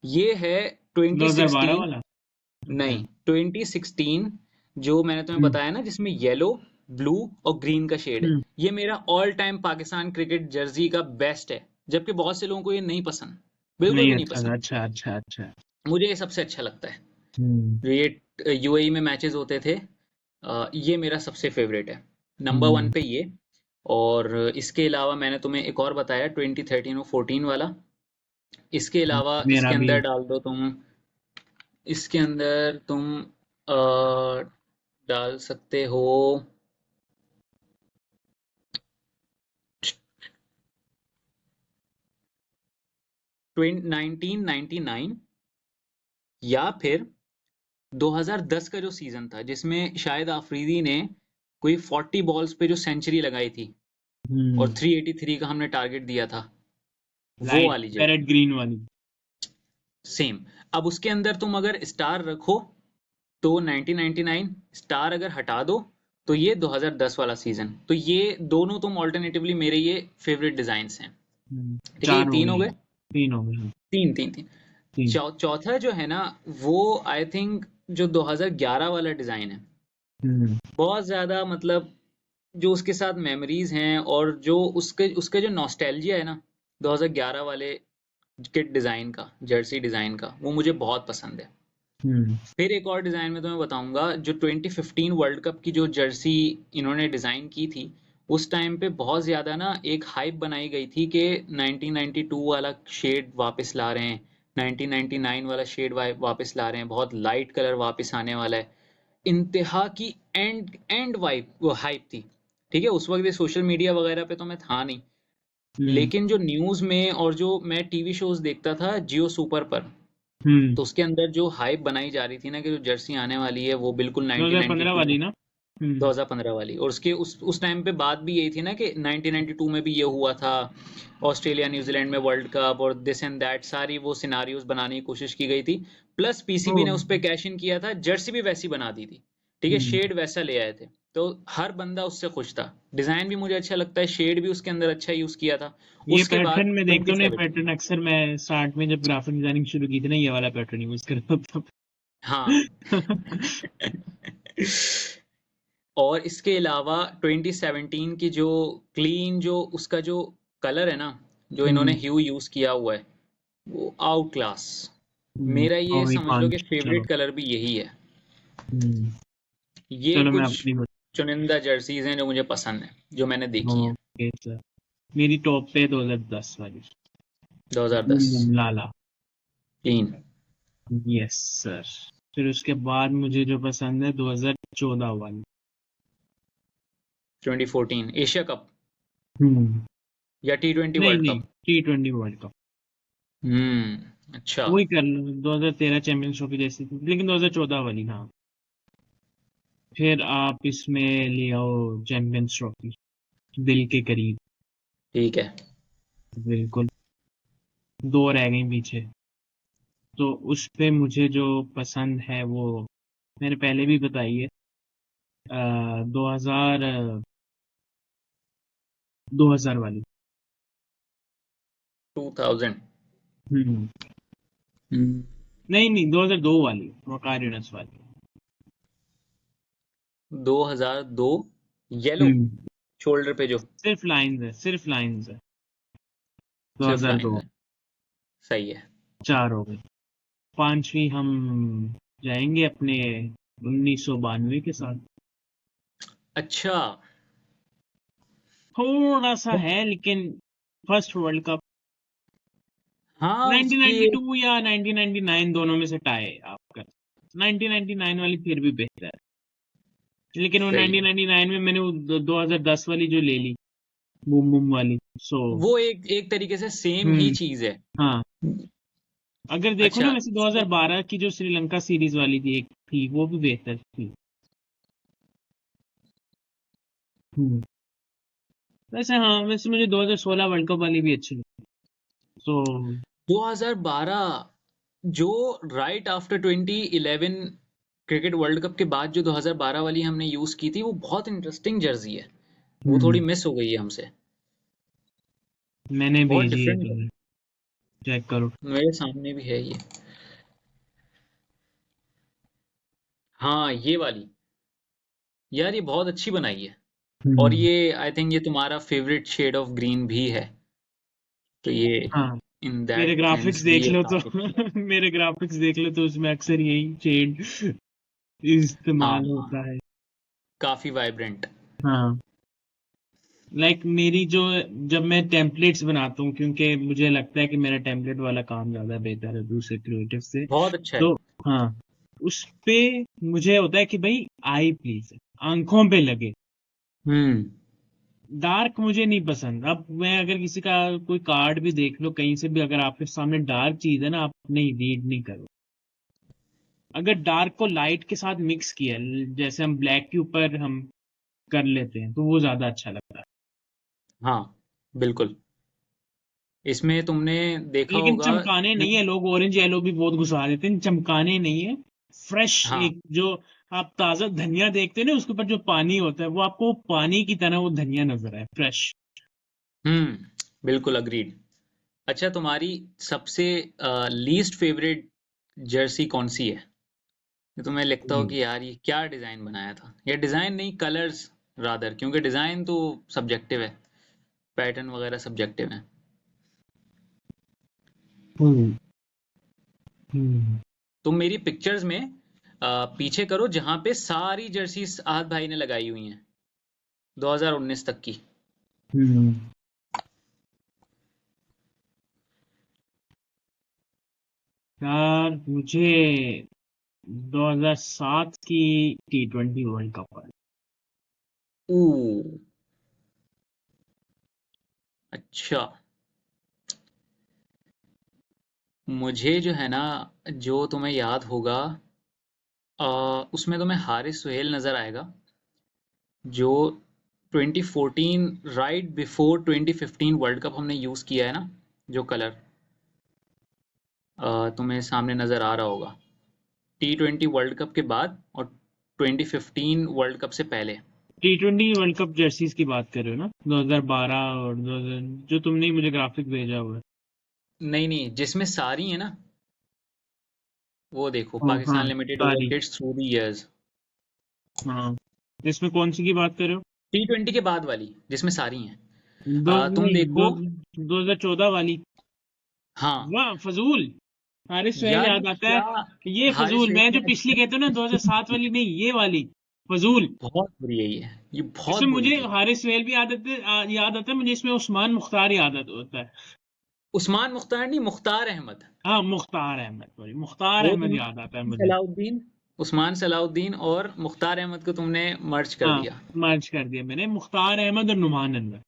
ये है 2012 2016। वाला। अच्छा। नहीं, 2016 जो मैंने तुम्हें हम्म। बताया ना, जिसमें येलो, ब्लू और ग्रीन का शेड है। हम्म। ये मेरा all time Pakistan cricket Jersey का बेस्ट है, जबकि बहुत से लोगों को ये नहीं पसंद, बिल्कुल नहीं, भी नहीं अच्छा था, पसंद। अच्छा, अच्छा, अच्छा। मुझे ये सबसे अच्छा लगता है। हम्म। जो ये यूएई में मैचेस होते थे, ये मेरा सबसे फेवरेट है, नंबर वन हम्म। पे ये। और इसके अलावा मैंने तुम्हें एक और बताया, 2013 और 14 वाला। इसके अलावा मेरा इसके भी। अंदर डाल दो तुम, इसके अंदर तुम डाल सकते हो 1999, या फिर 2010 का जो सीजन था जिसमें शाहिद आफरीदी ने कोई 40 बॉल्स पे जो सेंचुरी लगाई थी और हम्म। 383 का हमने टारगेट दिया था, वो लाइट वाली पैरेट जर्सी। ग्रीन वाली। सेम। अब उसके अंदर तुम अगर स्टार रखो तो 1999, स्टार अगर हटा दो तो ये 2010 वाला सीजन। तो ये दोनों तुम ऑल्टरनेटिवली मेरे ये फेवरेट डिजाइन्स हैं। ठीक है, ये चार हो तीन हो गई। गए। तीन हो गई, हाँ। तीन तीन तीन। तीन। चौथा जो है ना, वो आई थिंक जो 2011 वाला डिजाइन है, हम्म। बहुत ज्यादा मतलब जो उसके साथ मेमोरीज हैं और जो उसके उसके जो नॉस्टैल्जिया है ना 2011 वाले किट डिजाइन का, जर्सी डिजाइन का, वो मुझे बहुत पसंद है। हम्म। फिर एक और डिजाइन में तुम्हें बताऊंगा, जो 2015 वर्ल्ड कप की जो जर्सी इन्होंने डिजाइन की थी, उस टाइम पे बहुत ज्यादा ना एक हाइप बनाई गई थी कि 1992 वाला शेड वापस ला रहे हैं, 1999 वाला शेड वापस ला रहे हैं, बहुत लाइट कलर वापस आने वाला है। इंतहा की एंड एंड वाइप वो हाइप थी। ठीक है, उस वक्त ये सोशल मीडिया वगैरह पे तो मैं था नहीं, हम्म। लेकिन जो न्यूज में और जो मैं टीवी शोज देखता था जियो सुपर पर, हम्म। तो उसके अंदर जो हाइप बनाई जा रही थी ना कि जो जर्सी आने वाली है वो बिल्कुल 2015 1992, वाली ना। हम्म। 2015 वाली। और उसके उस टाइम पे बात भी यही थी ना कि 1992 में भी ये हुआ था, ऑस्ट्रेलिया न्यूजीलैंड में वर्ल्ड कप और दिस एंड दैट, सारी वो सिनारियोज बनाने की कोशिश की गई थी। Plus O. पीसीबी ने उस पे कैश इन किया था, जर्सी भी वैसी बना दी थी। ठीक है, हम्म। शेड वैसा ले आए थे, तो हर बंदा उससे खुश था। डिजाइन भी मुझे अच्छा लगता है, शेड भी उसके अंदर अच्छा यूज किया था। ये उसके पैटर्न बाद में देखता हूँ ना, 2017। पैटर्न अक्सर मैं स्टार्ट में जब ग्राफिक डिजाइनिंग शुरू की थी ना, ये वाला पैटर्न यूज करता था। हाँ। और इसके अलावा 2017 की जो क्लीन, जो उसका जो कलर है ना, जो इन्होंने हम्म। ह्यू यूज किया हुआ है, वो आउट क्लास। मेरा ये और भी समझ लो कि पांच, चलो। फेवरेट कलर भी यही है। हम्म। ये चलो, मैं कुछ अपनी चुनिंदा जर्सीज हैं जो मुझे पसंद है, जो मैंने देखी हैं। Okay sir. मेरी टॉप पे 2010 वाली। 2010 लाला। क्लीन। Yes sir. फिर उसके बाद मुझे जो पसंद है 2014 वाली। 2014 एशिया कप हम्म। या T20 नहीं, वर्ल्ड नहीं, कप? T20 world cup. अच्छा। वही कर लो, 2013 चैंपियंस ट्रॉफी जैसी थी, लेकिन 2014 वाली, हाँ। फिर आप इसमें ले आओ चैंपियंस ट्रॉफी, दिल के करीब। ठीक है। बिल्कुल। दो रह गई पीछे। तो उस पे मुझे जो पसंद है वो मैंने पहले भी बताई है। 2000 वाली। 2000। हम्म। नहीं, नहीं, 2002 वाली वकार यूनस वाली। 2002 येलो, हम्म। शोल्डर पे जो सिर्फ लाइंस है, सिर्फ लाइंस है। सिर्फ लाइन 2002। है। सही है। चार हो गई। पांचवी हम जाएंगे अपने 1992 के साथ। अच्छा। थोड़ा सा है, लेकिन फर्स्ट वर्ल्ड कप हाँ उसकी 1992 या 1999 दोनों में से टाई आपका। 1999 वाली फिर भी बेहतर है, लेकिन वो सही है। 1999 में मैंने वो 2010 वाली जो ले ली, बूम बूम वाली। सो वो एक एक तरीके से सेम ही हम्म चीज है। हाँ, अगर देखो ना, अच्छा वैसे इसमें 2012 की जो श्रीलंका सीरीज वाली थी एक थी, वो भी बेहतर थी। हम्म वैसे हाँ, वैसे मुझे 2016 वर्ल्ड कप वाली भी अच्छी लगी। सो 2012 जो right after 2011 cricket world cup के बाद जो 2012 वाली हमने यूज की थी, वो बहुत इंटरेस्टिंग जर्सी है। वो थोड़ी हम्म मिस हो गई है हमसे। मैंने बहुत भेजी है डिफरेंट है। तुम्हें, चेक करो। मेरे सामने भी है ये। हाँ ये वाली, यार ये बहुत अच्छी बनाई है। और हम्म ये आई थिंक ये तुम्हारा फेवरेट शेड ऑफ ग्रीन भी है, तो ये हाँ, इन मेरे दैट ग्राफिक्स सेंस भी देख ये लो तो काफी अच्छा है। मेरे ग्राफिक्स देख लो तो उसमें अक्सर यही शेड हाँ इस्तेमाल हाँ, होता है। काफी वाइब्रेंट। हाँ, मेरी जो, जब मैं टेम्पलेट्स बनाता हूँ, क्योंकि मुझे लगता है कि मेरा टेम्पलेट वाला काम ज्यादा बेहतर है दूसरे क्रिएटिव से। बहुत अच्छा है। तो हाँ, उस पे मुझे होता है कि भाई आई प्लीज, आंखों पे लगे। हम्म। डार्क मुझे नहीं पसंद। अब मैं अगर किसी का कोई कार्ड भी देख लो कहीं से भी, अगर आपके सामने डार्क चीज है ना, आप नहीं, रीड नहीं करो। अगर डार्क को लाइट के साथ मिक्स किया, जैसे हम ब्लैक के ऊपर हम कर लेते हैं, तो वो ज्यादा अच्छा लगता है। हाँ बिल्कुल। इसमें तुमने देखा लेकिन होगा चमकाने कि नहीं है, लोग ऑरेंज येलो भी बहुत घुसा देते हैं, चमकाने नहीं है। फ्रेश, हाँ। एक जो आप ताजा धनिया देखते हैं ना, उसके ऊपर जो पानी होता है, वो आपको पानी की तरह वो धनिया नजर है, फ्रेश। बिल्कुल अग्रीड। अच्छा, तुम्हारी सबसे लीस्ट फेवरेट जर्सी कौन सी है? कि तुम्हें लगता हो कि यार ये क्या डिजाइन बनाया था, या डिजाइन नहीं, कलर्स रादर, क्योंकि डिजाइन तो सब्जेक्टिव है, पैटर्न वगैरह सब्जेक्टिव है। हम्म हम्म तुम मेरी पिक्चर्स में पीछे करो जहां पे सारी जर्सी आहत भाई ने लगाई हुई हैं 2019 तक की। हम्म यार मुझे 2007 की T20 वर्ल्ड कप है। ओ अच्छा। मुझे जो है ना, जो तुम्हें याद होगा, उसमें तुम्हें हारिस सुहेल नजर आएगा, जो 2014 राइट बिफोर 2015 वर्ल्ड कप हमने यूज किया है ना, जो कलर तुम्हें सामने नजर आ रहा होगा, T20 वर्ल्ड कप के बाद और 2015 वर्ल्ड कप से पहले। T20 वर्ल्ड कप जर्सीज की बात कर रहे हो ना, 2012 और 2000, जो तुमने मुझे ग्राफिक भेजा हुआ है। नहीं नहीं, जिसमें सारी है ना, वो देखो, हाँ पाकिस्तान हाँ, लिमिटेड सारी। ओवरकिट्स थ्रू द इयर्स। हाँ, इसमें कौन सी की बात कर रहे हो? T20 के बाद वाली जिसमें सारी हैं। दो तुम नहीं, देखो। 2014 वाली। हाँ वाह, फजूल। हारिस सुहेल यार, ये याद आता है। क्या ये हारिस फजूल, सुहेल मैं जो ने पिछली अच्छा। कहता हूँ ना, 2007 वाली नहीं, ये वाली फजूल। बहुत बुरी है ये बहुत इसमें बुरी मुझे थी। हारिस सुहेल भी याद आता है मुझे, इसमें उस्मान मुख्तार याद होता है। उस्मान मुख्तार नहीं, मुख्तार अहमद। हाँ, मुख्तार अहमद, सॉरी, मुख्तार वो अहमद तुमने याद आता है मुझे। सलाउद्दीन, उस्मान सलाउद्दीन और मुख्तार अहमद को तुमने मर्ज कर हाँ, दिया। मर्ज कर दिया मैंने, मुख्तार अहमद और नुमान अनवर,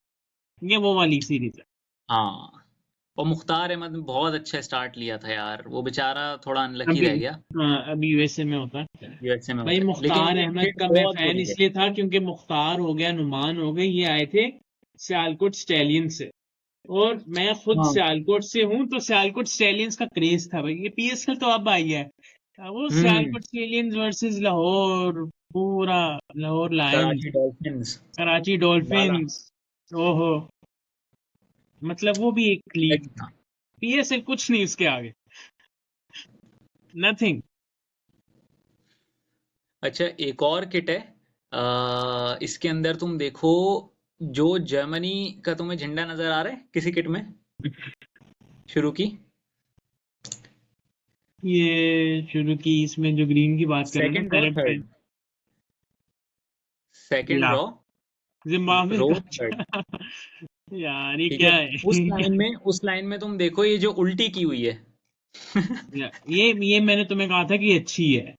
ये वो वाली सीरीज है। हाँ, और मुख्तार अहमद ने बहुत अच्छा स्टार्ट लिया था यार, वो बेचारा थोड़ा अनलकी अभी, रह गया। हाँ, अभी यूएसए में होता है। यूएसए में भाई, होता है, लेकिन मुख्तार वो अहमद हिट का मैं बहुत फैन बुरी है। इसलिए था क्योंकि मुख्तार हो गया, नुमान हो गए, ये आए थे सियालकोट स्टैलियन से। और मैं खुद हाँ। सियालकोट से हूँ, तो सियालकोट स्टैलियंस का क्रेज था भाई। ये पीएसएल तो अब आई है, वो हम्म। सियालकोट स्टैलियंस वर्सेस लाहौर, पूरा लाहौर लायंस, कराची डॉल्फिन्स। कराची लाला। डॉल्फिन्स। ओहो, मतलब वो भी एक लीग सही थी। था। पीएसएल कुछ नहीं उसके आगे, नथिंग। अच्छा, एक और किट है, इसके अंदर तुम देखो, जो जर्मनी का तुम्हें झंडा नजर आ रहा है किसी किट में, शुरू की ये शुरू की, इसमें जो ग्रीन की बात कर रहे हो ना, सेकंड और कलर पे। थर्ड, सेकंड या रॉ, जिम्बाब्वे का रोज थर्ड। अच्छा। यार ये ठीक है, क्या उस है? लाइन में उस लाइन में तुम देखो ये जो उल्टी की हुई है। ये मैंने तुम्हें कहा था कि अच्छी है।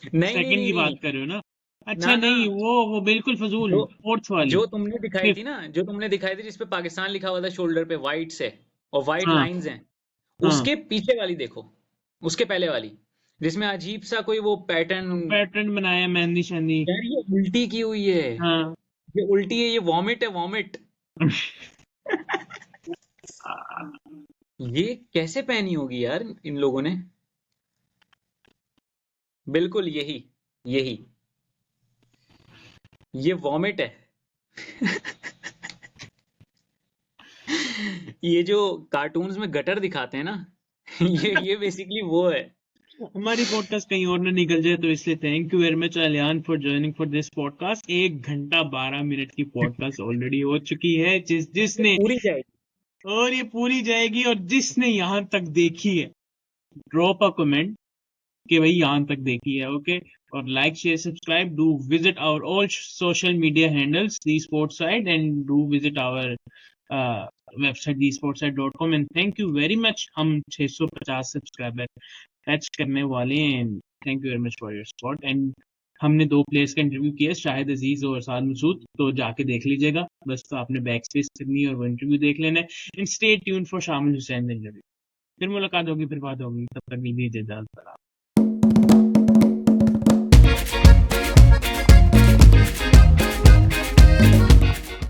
नहीं नहीं सेकंड नहीं की बात नहीं, कर रहे हो ना? अच्छा ना ना, नहीं, वो बिल्कुल जो फजूल, फोर्थ वाली। जो तुमने दिखाई थी फिफ्थ। ना, जो तुमने दिखाई थी जिसपे पाकिस्तान लिखा हुआ था शोल्डर पे वाइट से, और वाइट हाँ लाइंस हैं, हाँ। उसके पीछे वाली देखो, उसके पहले वाली, जिसमें अजीब सा कोई वो पैटर्न। पैटर्न बनाया मेहंदी शहंदी। यार ये उल्टी की हुई है, हाँ। ये उल्टी है, ये वॉमिट है, वॉमिट। ये कैसे पहनी होगी यार इन लोगों ने? बिल्कुल यही, यही, ये वॉमिट है। ये जो कार्टून्स में गटर दिखाते हैं ना, ये बेसिकली वो है। हमारी पॉडकास्ट कहीं और ना निकल जाए, तो इसलिए thank you very much अलियान for joining for this podcast. 1 घंटा 12 मिनट की पॉडकास्ट ऑलरेडी हो चुकी है। ये जिसने, पूरी जाएगी। और ये पूरी जाएगी, और जिसने यहाँ तक देखी है, ड्रॉप अ कमेंट कि भाई यहाँ तक देखी है, ओके। और like share subscribe, do visit our all social media handles the sports side, and do visit our website thesportsite.com, and thank you very much. हम 650 सब्सक्राइबर टच करने वाले हैं। Thank you very much for your support. And हमने 2 players का interview किया, शाहिद अजीज और साद मसूद, तो जाके देख लीजिएगा। बस तो आपने बैक स्पेस करनी है और वो इंटरव्यू देख लेना है। एंड स्टे ट्यून फॉर शामिल हुसैन इंटरव्यू। फिर मुलाकात होगी, फिर बात होगी, तब तक लीजिए इजाजत।